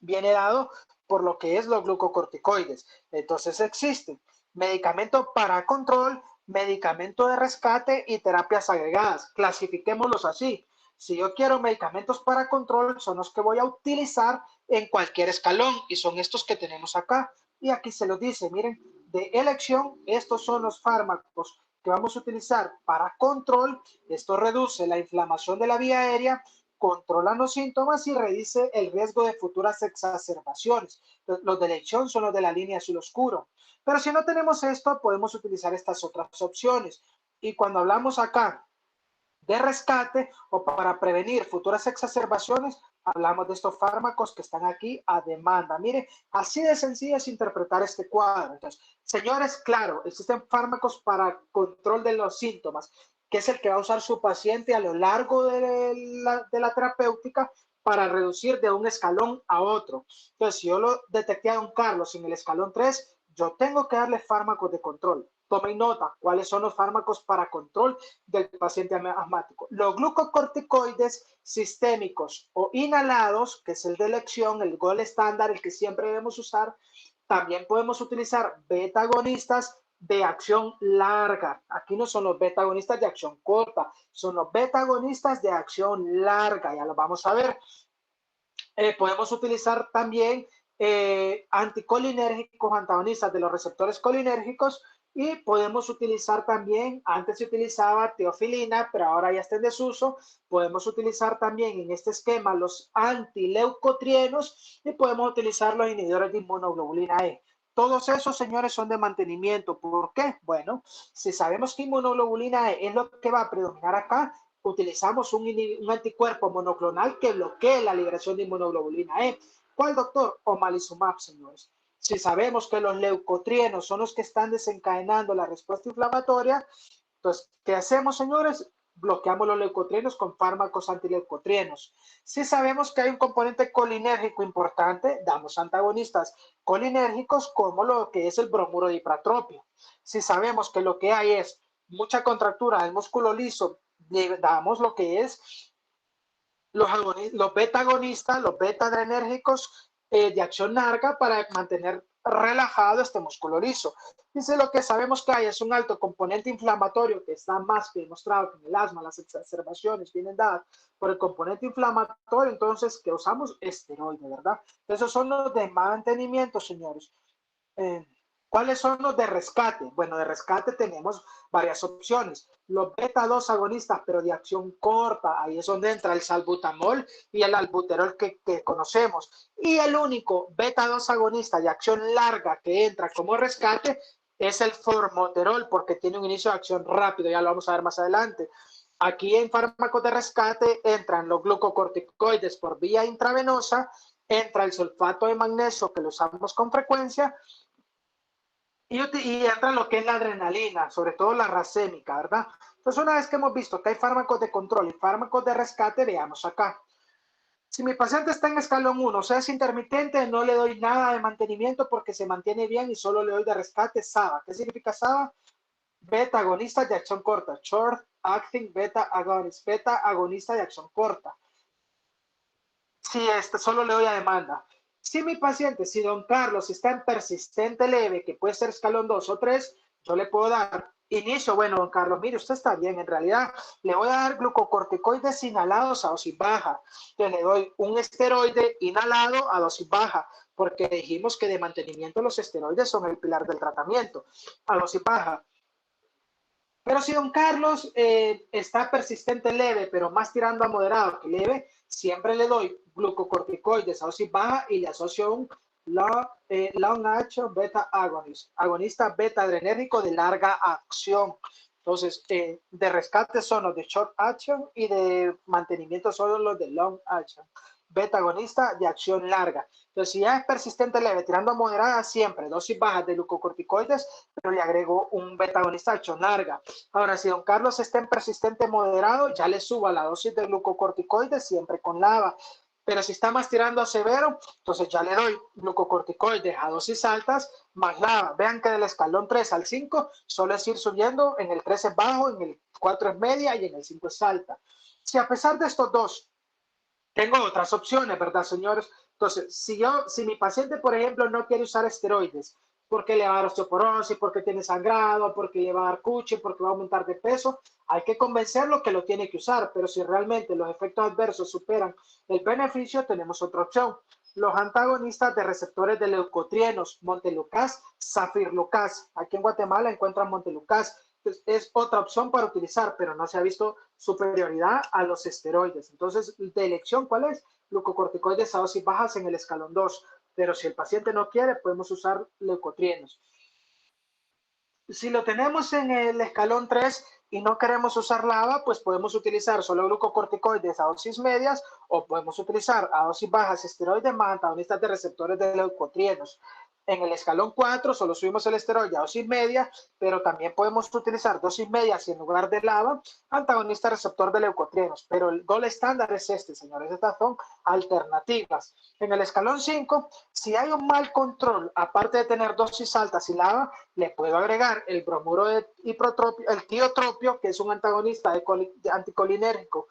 viene dado por lo que es los glucocorticoides. Entonces existen medicamento para control, medicamento de rescate y terapias agregadas. Clasifiquémoslos así. Si yo quiero medicamentos para control, son los que voy a utilizar en cualquier escalón y son estos que tenemos acá. Y aquí se los dice, miren, de elección, estos son los fármacos que vamos a utilizar para control. Esto reduce la inflamación de la vía aérea, controlan los síntomas y reduce el riesgo de futuras exacerbaciones. Los de elección son los de la línea azul oscuro. Pero si no tenemos esto, podemos utilizar estas otras opciones. Y cuando hablamos acá de rescate o para prevenir futuras exacerbaciones, hablamos de estos fármacos que están aquí a demanda. Mire, así de sencillo es interpretar este cuadro. Entonces, señores, claro, existen fármacos para control de los síntomas, que es el que va a usar su paciente a lo largo de la terapéutica para reducir de un escalón a otro. Entonces, si yo lo detecté a don Carlos en el escalón 3, yo tengo que darle fármacos de control. Tomen nota, ¿cuáles son los fármacos para control del paciente asmático? Los glucocorticoides sistémicos o inhalados, que es el de elección, el gold estándar, el que siempre debemos usar. También podemos utilizar beta-agonistas de acción larga. Aquí no son los beta-agonistas de acción corta, son los beta-agonistas de acción larga, ya lo vamos a ver. Podemos utilizar también anticolinérgicos, antagonistas de los receptores colinérgicos, y podemos utilizar también, antes se utilizaba teofilina, pero ahora ya está en desuso. Podemos utilizar también en este esquema los antileucotrienos y podemos utilizar los inhibidores de inmunoglobulina E. Todos esos, señores, son de mantenimiento. ¿Por qué? Bueno, si sabemos que inmunoglobulina E es lo que va a predominar acá, utilizamos un anticuerpo monoclonal que bloquee la liberación de inmunoglobulina E. ¿Cuál, doctor? Omalizumab, señores. Si sabemos que los leucotrienos son los que están desencadenando la respuesta inflamatoria, entonces, ¿qué hacemos, señores? Bloqueamos los leucotrienos con fármacos antileucotrienos. Si sabemos que hay un componente colinérgico importante, damos antagonistas colinérgicos como lo que es el bromuro de hipratropio. Si sabemos que lo que hay es mucha contractura del músculo liso, le damos lo que es los beta-agonistas, los beta-adrenérgicos de acción larga para mantener relajado este músculo liso. Dice, lo que sabemos que hay es un alto componente inflamatorio que está más que demostrado que en el asma las exacerbaciones vienen dadas por el componente inflamatorio, entonces que usamos esteroides, ¿verdad? Esos son los de mantenimiento, señores. ¿Cuáles son los de rescate? Bueno, de rescate tenemos varias opciones. Los beta-2 agonistas, pero de acción corta, ahí es donde entra el salbutamol y el albuterol que conocemos. Y el único beta-2 agonista de acción larga que entra como rescate es el formoterol, porque tiene un inicio de acción rápido, ya lo vamos a ver más adelante. Aquí en fármacos de rescate entran los glucocorticoides por vía intravenosa, entra el sulfato de magnesio que lo usamos con frecuencia, y entra lo que es la adrenalina, sobre todo la racémica, ¿verdad? Entonces, una vez que hemos visto que hay fármacos de control y fármacos de rescate, veamos acá. Si mi paciente está en escalón 1, o sea, es intermitente, no le doy nada de mantenimiento porque se mantiene bien y solo le doy de rescate SABA. ¿Qué significa SABA? Beta agonista de acción corta. Short acting beta agonist. Beta agonista de acción corta. Si solo le doy a demanda. Si mi paciente, si don Carlos está en persistente leve, que puede ser escalón 2 o 3, yo le puedo dar inicio. Bueno, don Carlos, mire, usted está bien. En realidad, le voy a dar glucocorticoides inhalados a dosis baja. Entonces, le doy un esteroide inhalado a dosis baja, porque dijimos que de mantenimiento los esteroides son el pilar del tratamiento, a dosis baja. Pero si don Carlos está persistente leve, pero más tirando a moderado que leve, siempre le doy glucocorticoides a dosis baja y le asocio un long action beta agonist, agonista beta adrenérgico de larga acción. Entonces, de rescate son los de short action y de mantenimiento son los de long action. beta agonista de acción larga. Entonces, si ya es persistente leve, tirando a moderada, siempre dosis bajas de glucocorticoides, pero le agrego un beta agonista de acción larga. Ahora, si don Carlos está en persistente moderado, ya le subo a la dosis de glucocorticoides, siempre con LABA. Pero si está más tirando a severo, entonces ya le doy glucocorticoides a dosis altas más LABA. Vean que del escalón 3 al 5 solo es ir subiendo, en el 3 es bajo, en el 4 es media y en el 5 es alta. Si a pesar de estos dos tengo otras opciones, ¿verdad, señores? Entonces, si mi paciente, por ejemplo, no quiere usar esteroides, porque le va a dar osteoporosis, porque tiene sangrado, porque le va a dar cuche, porque va a aumentar de peso, hay que convencerlo que lo tiene que usar, pero si realmente los efectos adversos superan el beneficio, tenemos otra opción. Los antagonistas de receptores de leucotrienos, Montelukast, Zafirlukast. Aquí en Guatemala encuentran Montelukast. Entonces, es otra opción para utilizar, pero no se ha visto superioridad a los esteroides. Entonces, de elección, ¿cuál es? Glucocorticoides a dosis bajas en el escalón 2. Pero si el paciente no quiere, podemos usar leucotrienos. Si lo tenemos en el escalón 3 y no queremos usar LABA, pues podemos utilizar solo glucocorticoides a dosis medias o podemos utilizar a dosis bajas esteroides más antagonistas de receptores de leucotrienos. En el escalón 4 solo subimos el esteroide a dosis media, pero también podemos utilizar dosis medias y en lugar de LABA, antagonista receptor de leucotrienos. Pero el gol estándar es este, señores. Estas son alternativas. En el escalón 5, si hay un mal control, aparte de tener dosis altas y LABA, le puedo agregar el bromuro de hipotropio, el tiotropio, que es un antagonista de anticolinérgico,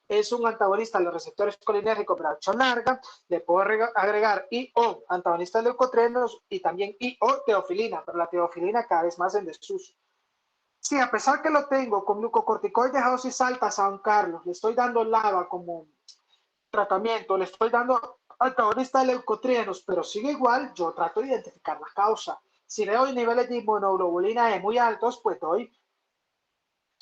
es un antagonista de los receptores colinérgicos de acción larga. Le puedo agregar IO, antagonista de leucotrienos, y también IO teofilina, pero la teofilina cada vez más en desuso. Sí, a pesar que lo tengo con glucocorticoides a dosis altas a don Carlos, le estoy dando LABA como tratamiento, le estoy dando antagonista de leucotrienos, pero sigue igual, yo trato de identificar la causa. Si veo niveles de inmunoglobulina E muy altos, pues doy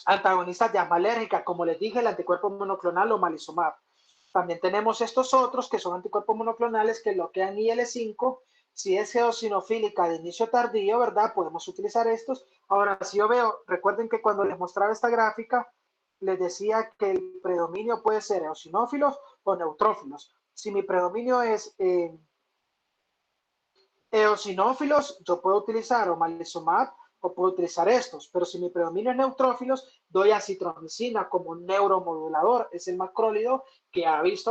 antagonistas de asma alérgica, como les dije, el anticuerpo monoclonal o omalizumab. También tenemos estos otros que son anticuerpos monoclonales que bloquean IL-5. Si es eosinofílica de inicio tardío, ¿verdad? Podemos utilizar estos. Ahora, si yo veo, recuerden que cuando les mostraba esta gráfica, les decía que el predominio puede ser eosinófilos o neutrófilos. Si mi predominio es eosinófilos, yo puedo utilizar omalizumab o puedo utilizar estos, pero si mi predominio es neutrófilos, doy acitromicina como un neuromodulador, es el macrólido que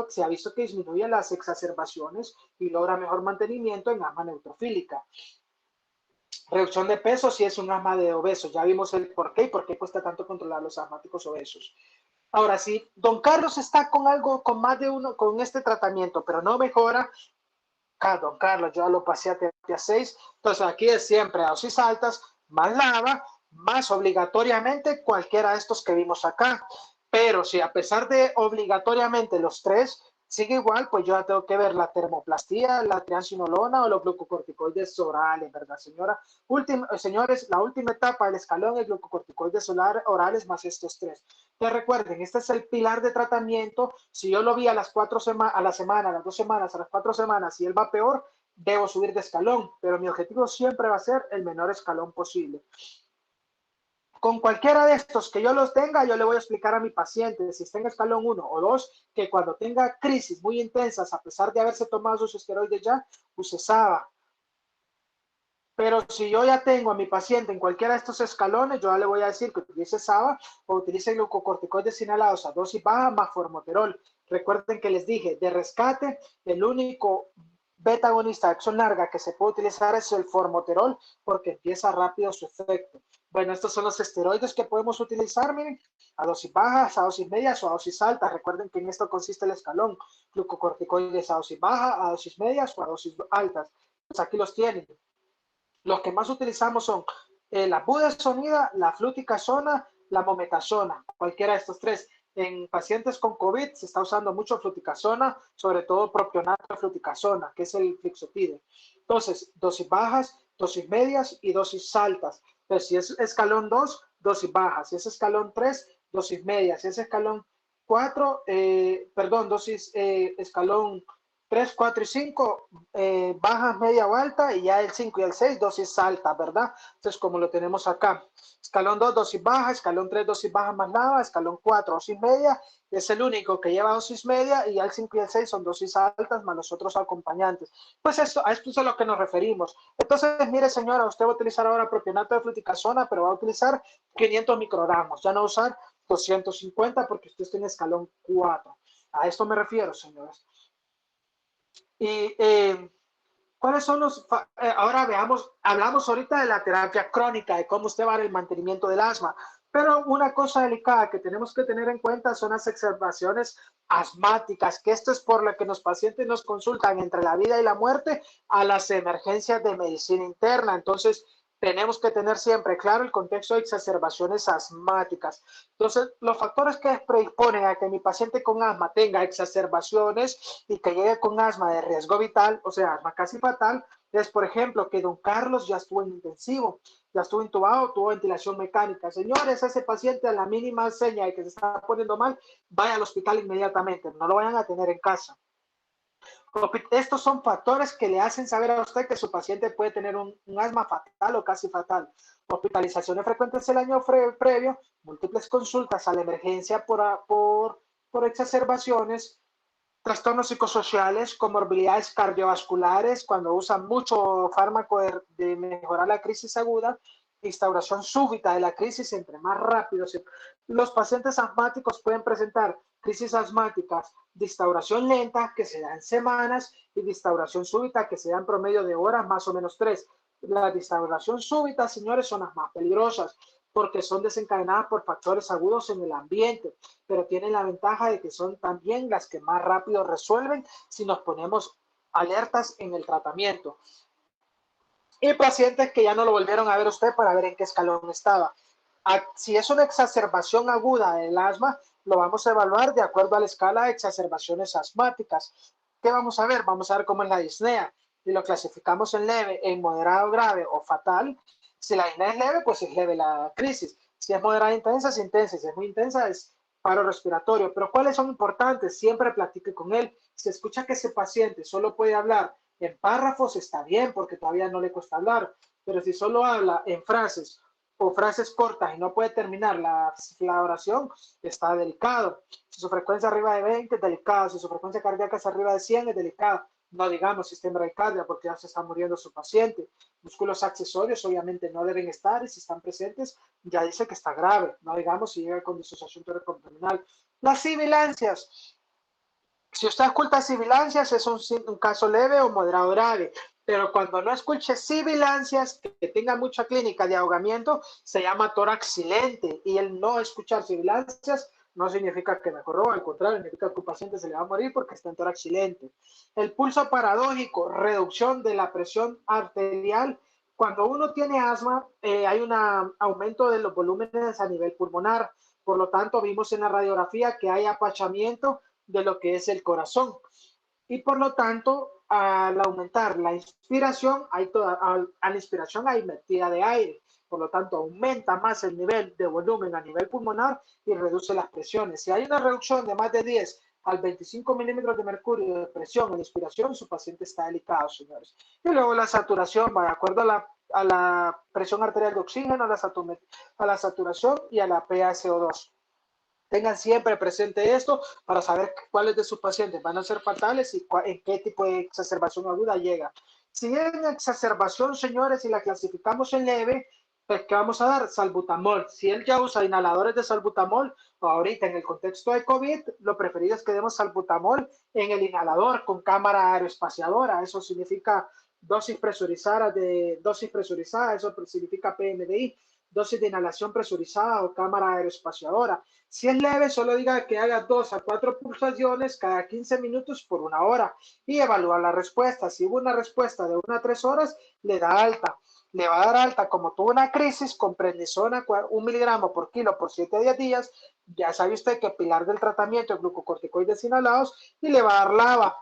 se ha visto que disminuye las exacerbaciones y logra mejor mantenimiento en asma neutrofílica. Reducción de peso si es un asma de obeso, ya vimos el por qué y por qué cuesta tanto controlar los asmáticos obesos. Ahora, si don Carlos está con algo, con más de uno, con este tratamiento, pero no mejora, don Carlos, yo lo pasé a terapia 6, entonces aquí es siempre a dosis altas, más LABA, más obligatoriamente cualquiera de estos que vimos acá. Pero si a pesar de obligatoriamente los tres sigue igual, pues yo ya tengo que ver la termoplastía, la triancinolona o los glucocorticoides orales, ¿verdad, señora? Señores, la última etapa del escalón es glucocorticoides orales más estos tres. Entonces recuerden, este es el pilar de tratamiento. Si yo lo vi a las 4 semanas, a la semana, a las 2 semanas, a las 4 semanas y él va peor, debo subir de escalón, pero mi objetivo siempre va a ser el menor escalón posible. Con cualquiera de estos que yo los tenga, yo le voy a explicar a mi paciente, si está en escalón 1 o 2, que cuando tenga crisis muy intensas, a pesar de haberse tomado sus esteroides ya, use SABA. Pero si yo ya tengo a mi paciente en cualquiera de estos escalones, yo ya le voy a decir que utilice SABA o utilice glucocorticoides inhalados a dosis baja más formoterol. Recuerden que les dije, de rescate, el único beta agonista de acción larga que se puede utilizar es el formoterol porque empieza rápido su efecto. Bueno, estos son los esteroides que podemos utilizar, miren, a dosis bajas, a dosis medias o a dosis altas. Recuerden que en esto consiste el escalón. Glucocorticoides a dosis baja, a dosis medias o a dosis altas. Pues aquí los tienen. Los que más utilizamos son la budesonida, la fluticasona, la mometasona, cualquiera de estos tres. En pacientes con COVID se está usando mucho fluticasona, sobre todo propionato de fluticasona, que es el flixotide. Entonces, dosis bajas, dosis medias y dosis altas. Entonces, si es escalón 2, dosis bajas. Si es escalón 3, dosis medias. Si es escalón 4, escalón 3, 4 y 5, bajas, media o alta, y ya el 5 y el 6, dosis alta, ¿verdad? Entonces, como lo tenemos acá. Escalón 2, dosis baja, escalón 3, dosis baja más nada, escalón 4, dosis media, es el único que lleva dosis media, y ya el 5 y el 6 son dosis altas más los otros acompañantes. Pues esto, a esto es a lo que nos referimos. Entonces, mire señora, usted va a utilizar ahora propionato de fluticasona, pero va a utilizar 500 microgramos, ya no usar 250 porque usted está en escalón 4. A esto me refiero, señores. Y ¿cuáles son los? Ahora veamos, hablamos ahorita de la terapia crónica, de cómo usted va a dar el mantenimiento del asma, pero una cosa delicada que tenemos que tener en cuenta son las exacerbaciones asmáticas, que esto es por lo que los pacientes nos consultan entre la vida y la muerte a las emergencias de medicina interna. Entonces, tenemos que tener siempre claro el contexto de exacerbaciones asmáticas. Entonces, los factores que predisponen a que mi paciente con asma tenga exacerbaciones y que llegue con asma de riesgo vital, o sea, asma casi fatal, es, por ejemplo, que don Carlos ya estuvo en intensivo, ya estuvo intubado, tuvo ventilación mecánica. Señores, ese paciente a la mínima seña de que se está poniendo mal, vaya al hospital inmediatamente, no lo vayan a tener en casa. Estos son factores que le hacen saber a usted que su paciente puede tener un asma fatal o casi fatal. Hospitalizaciones frecuentes el año previo, múltiples consultas a la emergencia por exacerbaciones, trastornos psicosociales, comorbilidades cardiovasculares, cuando usan mucho fármaco de mejorar la crisis aguda, instauración súbita de la crisis, entre más rápido. Los pacientes asmáticos pueden presentar crisis asmáticas de instauración lenta, que se da en semanas, y de instauración súbita, que se da en promedio de horas, más o menos 3. Las de instauración súbita, señores, son las más peligrosas, porque son desencadenadas por factores agudos en el ambiente, pero tienen la ventaja de que son también las que más rápido resuelven si nos ponemos alertas en el tratamiento. Y pacientes que ya no lo volvieron a ver usted para ver en qué escalón estaba. Si es una exacerbación aguda del asma, lo vamos a evaluar de acuerdo a la escala de exacerbaciones asmáticas. ¿Qué vamos a ver? Vamos a ver cómo es la disnea. Y lo clasificamos en leve, en moderado, grave o fatal. Si la disnea es leve, pues es leve la crisis. Si es moderada intensa, es intensa. Si es muy intensa, es paro respiratorio. Pero ¿cuáles son importantes? Siempre platique con él. Si escucha que ese paciente solo puede hablar en párrafos, está bien, porque todavía no le cuesta hablar. Pero si solo habla en frases o frases cortas y no puede terminar la oración, está delicado. Si su frecuencia arriba de 20, es delicado. Si su frecuencia cardíaca es arriba de 100, es delicado. No digamos sistema bradicardia, porque ya se está muriendo su paciente. Músculos accesorios obviamente no deben estar, y si están presentes ya dice que está grave. No digamos si llega con disociación torácico-abdominal. Las sibilancias. Si usted escucha sibilancias, es un caso leve o moderado grave. Pero cuando no escuche sibilancias, que tenga mucha clínica de ahogamiento, se llama tórax silente. Y el no escuchar sibilancias no significa que mejoró, al contrario, significa que el paciente se le va a morir porque está en tórax silente. El pulso paradójico, reducción de la presión arterial. Cuando uno tiene asma, hay un aumento de los volúmenes a nivel pulmonar. Por lo tanto, vimos en la radiografía que hay apachamiento de lo que es el corazón. Y por lo tanto, al aumentar la inspiración, a la inspiración hay metida de aire. Por lo tanto, aumenta más el nivel de volumen a nivel pulmonar y reduce las presiones. Si hay una reducción de más de 10 al 25 milímetros de mercurio de presión en la inspiración, su paciente está delicado, señores. Y luego la saturación va de acuerdo a la presión arterial de oxígeno, a la saturación y a la PaCO2. Tengan siempre presente esto para saber cuáles de sus pacientes van a ser fatales y en qué tipo de exacerbación aguda llega. Si es una exacerbación, señores, y la clasificamos en leve, pues ¿qué vamos a dar? Salbutamol. Si él ya usa inhaladores de salbutamol, ahorita en el contexto de COVID, lo preferido es que demos salbutamol en el inhalador con cámara aeroespaciadora. Eso significa dosis presurizada, eso significa PMDI, dosis de inhalación presurizada o cámara aeroespaciadora. Si es leve, solo diga que haga 2 a 4 pulsaciones cada 15 minutos por 1 hora y evalúa la respuesta. Si hubo una respuesta de 1 a 3 horas, le da alta. Le va a dar alta como tuvo una crisis con prednisona 1 miligramo por kilo por 7 a 10 días. Ya sabe usted que pilar del tratamiento es glucocorticoides inhalados y le va a dar lava.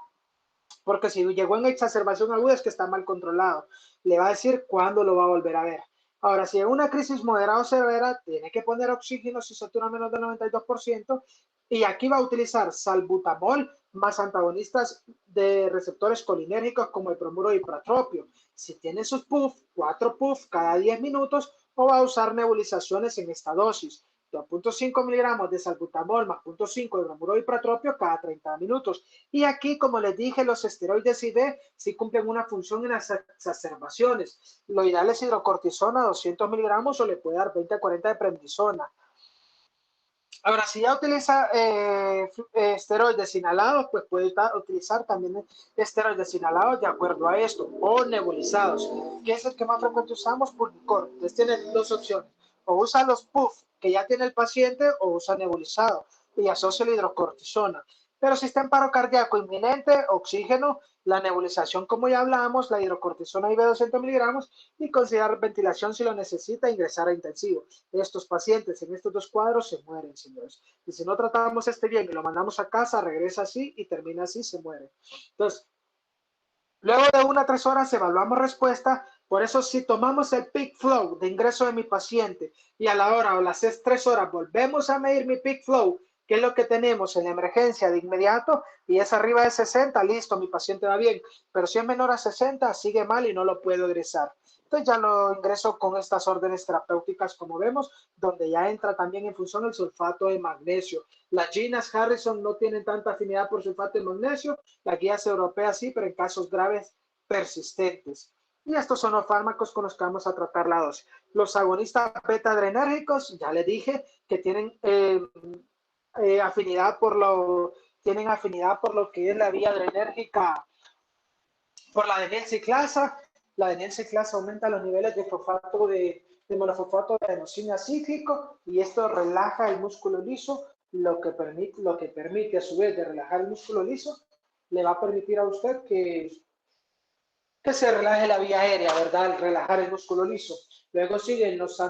Porque si llegó en exacerbación aguda es que está mal controlado. Le va a decir cuándo lo va a volver a ver. Ahora, si es una crisis moderada o severa, tiene que poner oxígeno si satura menos del 92%, y aquí va a utilizar salbutamol más antagonistas de receptores colinérgicos como el bromuro ipratropio. Si tiene sus puff, 4 puff cada 10 minutos, o va a usar nebulizaciones en esta dosis. 2.5 miligramos de salbutamol más 0.5 de bromuro ipratropio cada 30 minutos. Y aquí, como les dije, los esteroides IV sí cumplen una función en las exacerbaciones. Lo ideal es hidrocortisona, 200 miligramos, o le puede dar 20 a 40 de prednisona. Ahora, si ya utiliza esteroides inhalados, pues puede utilizar también esteroides inhalados de acuerdo a esto, o nebulizados, que es el que más frecuente usamos, Pulmicort. Entonces tiene dos opciones, o usa los puff que ya tiene el paciente, o usa nebulizado y asocia la hidrocortisona. Pero si está en paro cardíaco inminente, oxígeno, la nebulización, como ya hablamos, la hidrocortisona IV 200 miligramos, y considerar ventilación si lo necesita, ingresar a intensivo. Estos pacientes en estos dos cuadros se mueren, señores. Y si no tratamos bien y lo mandamos a casa, regresa así y termina así, se muere. Entonces, luego de 1 a 3 horas evaluamos respuesta. Por eso, si tomamos el peak flow de ingreso de mi paciente y a la hora o las 3 horas volvemos a medir mi peak flow, que es lo que tenemos en la emergencia de inmediato, y es arriba de 60, listo, mi paciente va bien. Pero si es menor a 60, sigue mal y no lo puedo ingresar. Entonces ya lo ingreso con estas órdenes terapéuticas, como vemos, donde ya entra también en función el sulfato de magnesio. Las Ginas Harrison no tienen tanta afinidad por sulfato de magnesio, las guías europeas sí, pero en casos graves persistentes. Y estos son los fármacos con los que vamos a tratar la dosis. Los agonistas beta-adrenérgicos, ya les dije que tienen afinidad por lo que es la vía adrenérgica, por la adenyl-ciclasa. La adenyl-ciclasa aumenta los niveles de fosfato de monofosfato de adenosina cíclico, y esto relaja el músculo liso, lo que permite a su vez de relajar el músculo liso, le va a permitir a usted que se relaje la vía aérea, ¿verdad? Relajar el músculo liso. Luego siguen los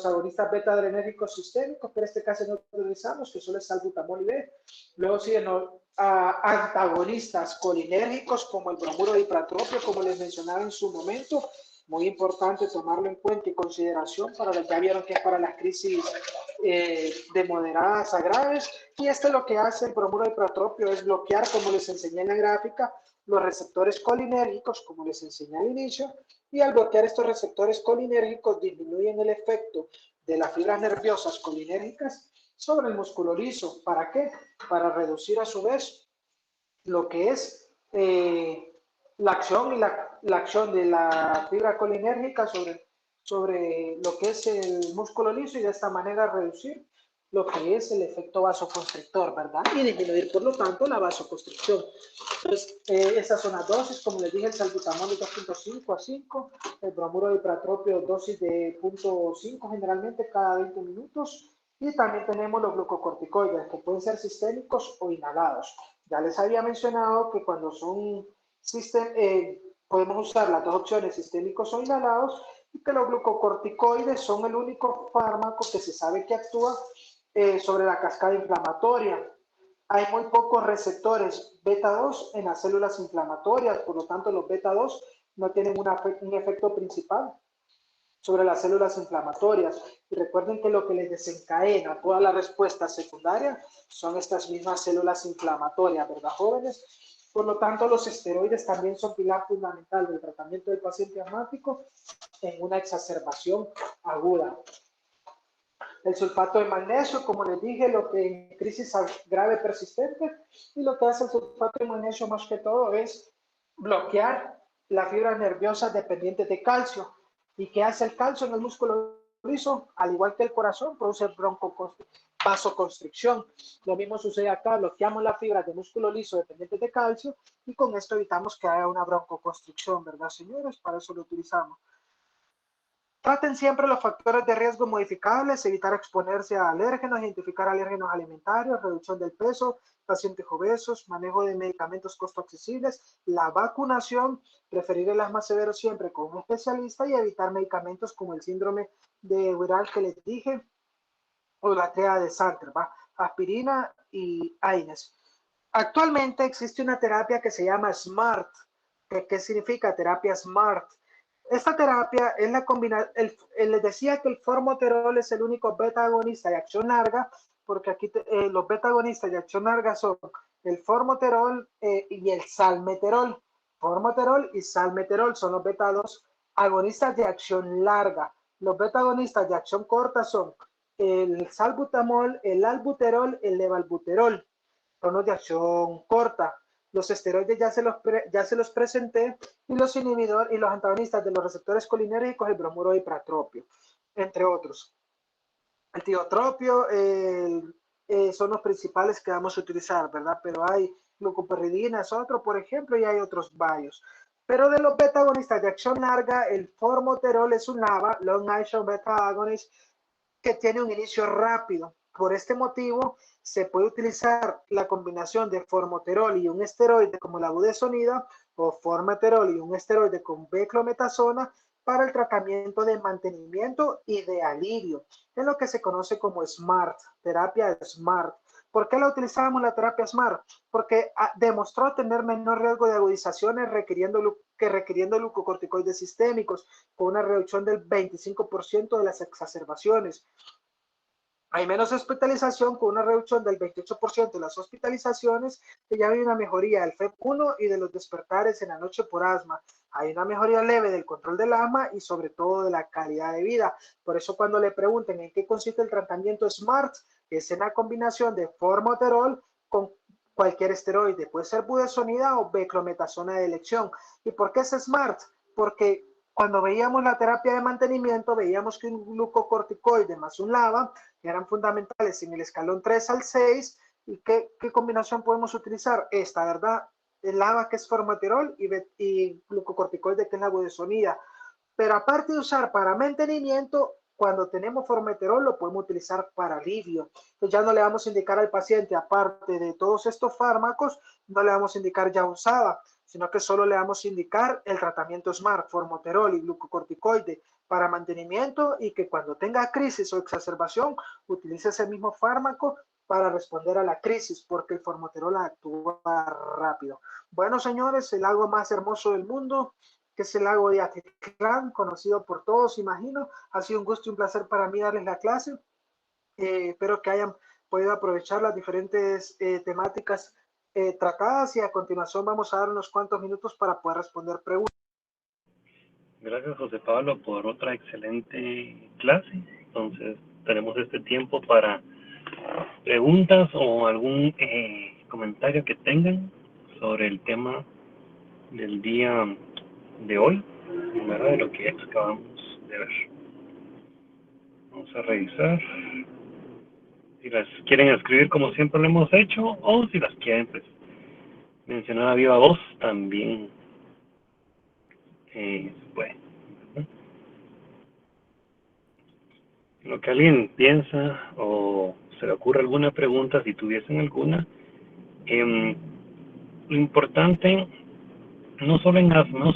agonistas beta-adrenérgicos sistémicos, que en este caso no utilizamos, que solo es salbutamol B. Luego siguen los antagonistas colinérgicos, como el bromuro ipratropio, como les mencionaba en su momento. Muy importante tomarlo en cuenta y consideración, ya vieron que es para las crisis de moderadas a graves. Y lo que hace el bromuro ipratropio es bloquear, como les enseñé en la gráfica, los receptores colinérgicos, como les enseñé al inicio, y al bloquear estos receptores colinérgicos disminuyen el efecto de las fibras nerviosas colinérgicas sobre el músculo liso. ¿Para qué? Para reducir a su vez lo que es la acción de la fibra colinérgica sobre lo que es el músculo liso, y de esta manera reducir lo que es el efecto vasoconstrictor, ¿verdad? Y disminuir, por lo tanto, la vasoconstricción. Entonces, estas son las dosis, como les dije, el salbutamol de 2.5 a 5, el bromuro de ipratropio, dosis de 0.5 generalmente cada 20 minutos, y también tenemos los glucocorticoides, que pueden ser sistémicos o inhalados. Ya les había mencionado que cuando son podemos usar las dos opciones, sistémicos o inhalados, y que los glucocorticoides son el único fármaco que se sabe que actúa sobre la cascada inflamatoria. Hay muy pocos receptores beta-2 en las células inflamatorias, por lo tanto los beta-2 no tienen un efecto principal sobre las células inflamatorias. Y recuerden que lo que les desencadena toda la respuesta secundaria son estas mismas células inflamatorias, ¿verdad, jóvenes? Por lo tanto, los esteroides también son pilar fundamental del tratamiento del paciente asmático en una exacerbación aguda. El sulfato de magnesio, como les dije, lo que en crisis grave persistente, y lo que hace el sulfato de magnesio más que todo es bloquear las fibras nerviosas dependientes de calcio. ¿Y qué hace el calcio en el músculo liso? Al igual que el corazón, produce vasoconstricción. Lo mismo sucede acá, bloqueamos las fibras de músculo liso dependientes de calcio, y con esto evitamos que haya una broncoconstricción, ¿verdad, señores? Para eso lo utilizamos. Traten siempre los factores de riesgo modificables, evitar exponerse a alérgenos, identificar alérgenos alimentarios, reducción del peso, pacientes obesos, manejo de medicamentos costo accesibles, la vacunación, preferir el asma severo siempre con un especialista, y evitar medicamentos como el síndrome de Wirral que les dije, o la TEA de Santer, aspirina y AINES. Actualmente existe una terapia que se llama SMART. ¿Qué significa terapia SMART? Esta terapia es la combinación, les decía que el formoterol es el único beta agonista de acción larga, porque aquí los beta agonistas de acción larga son el formoterol y el salmeterol. Formoterol y salmeterol son los beta-2 agonistas de acción larga. Los beta-agonistas de acción corta son el salbutamol, el albuterol, el levalbuterol. Son los de acción corta. Los esteroides ya se los presenté, y los inhibidores y los antagonistas de los receptores colinérgicos, el bromuro y pratropio, entre otros. El tiotropio son los principales que vamos a utilizar, ¿verdad? Pero hay glucoperridina, es otro, por ejemplo, y hay otros varios. Pero de los beta-agonistas de acción larga, el formoterol es un LABA, long action beta-agonist, que tiene un inicio rápido. Por este motivo, se puede utilizar la combinación de formoterol y un esteroide como la budesonida, o formoterol y un esteroide con beclometasona, para el tratamiento de mantenimiento y de alivio, en lo que se conoce como SMART, terapia SMART. ¿Por qué la utilizamos la terapia SMART? Porque demostró tener menor riesgo de agudizaciones requiriendo glucocorticoides sistémicos, con una reducción del 25% de las exacerbaciones. Hay menos hospitalización, con una reducción del 28% de las hospitalizaciones, y ya hay una mejoría del FEV1 y de los despertares en la noche por asma. Hay una mejoría leve del control del asma y sobre todo de la calidad de vida. Por eso cuando le pregunten en qué consiste el tratamiento SMART, es en la combinación de formoterol con cualquier esteroide, puede ser budesonida o beclometasona de elección. ¿Y por qué es SMART? Porque cuando veíamos la terapia de mantenimiento, veíamos que un glucocorticoide más un LABA eran fundamentales en el escalón 3 al 6. ¿Y qué combinación podemos utilizar? Esta, ¿verdad? El LABA, que es formoterol, y glucocorticoide, que es la budesonida. Pero aparte de usar para mantenimiento, cuando tenemos formoterol lo podemos utilizar para alivio. Entonces ya no le vamos a indicar al paciente, aparte de todos estos fármacos, no le vamos a indicar ya usada, sino que solo le vamos a indicar el tratamiento SMART, formoterol y glucocorticoide para mantenimiento, y que cuando tenga crisis o exacerbación utilice ese mismo fármaco para responder a la crisis, porque el formoterol actúa rápido. Bueno, señores, el lago más hermoso del mundo, que es el lago de Atitlán, conocido por todos, imagino. Ha sido un gusto y un placer para mí darles la clase. Espero que hayan podido aprovechar las diferentes temáticas tratadas, y a continuación vamos a dar unos cuantos minutos para poder responder preguntas. Gracias, José Pablo, por otra excelente clase. Entonces, tenemos este tiempo para preguntas o algún comentario que tengan sobre el tema del día de hoy, ¿verdad? De lo que acabamos de ver. Vamos a revisar si las quieren escribir como siempre lo hemos hecho, o si las quieren pues mencionar a viva voz también. Bueno, lo que alguien piensa o se le ocurre alguna pregunta, si tuviesen alguna, lo importante no solo en asma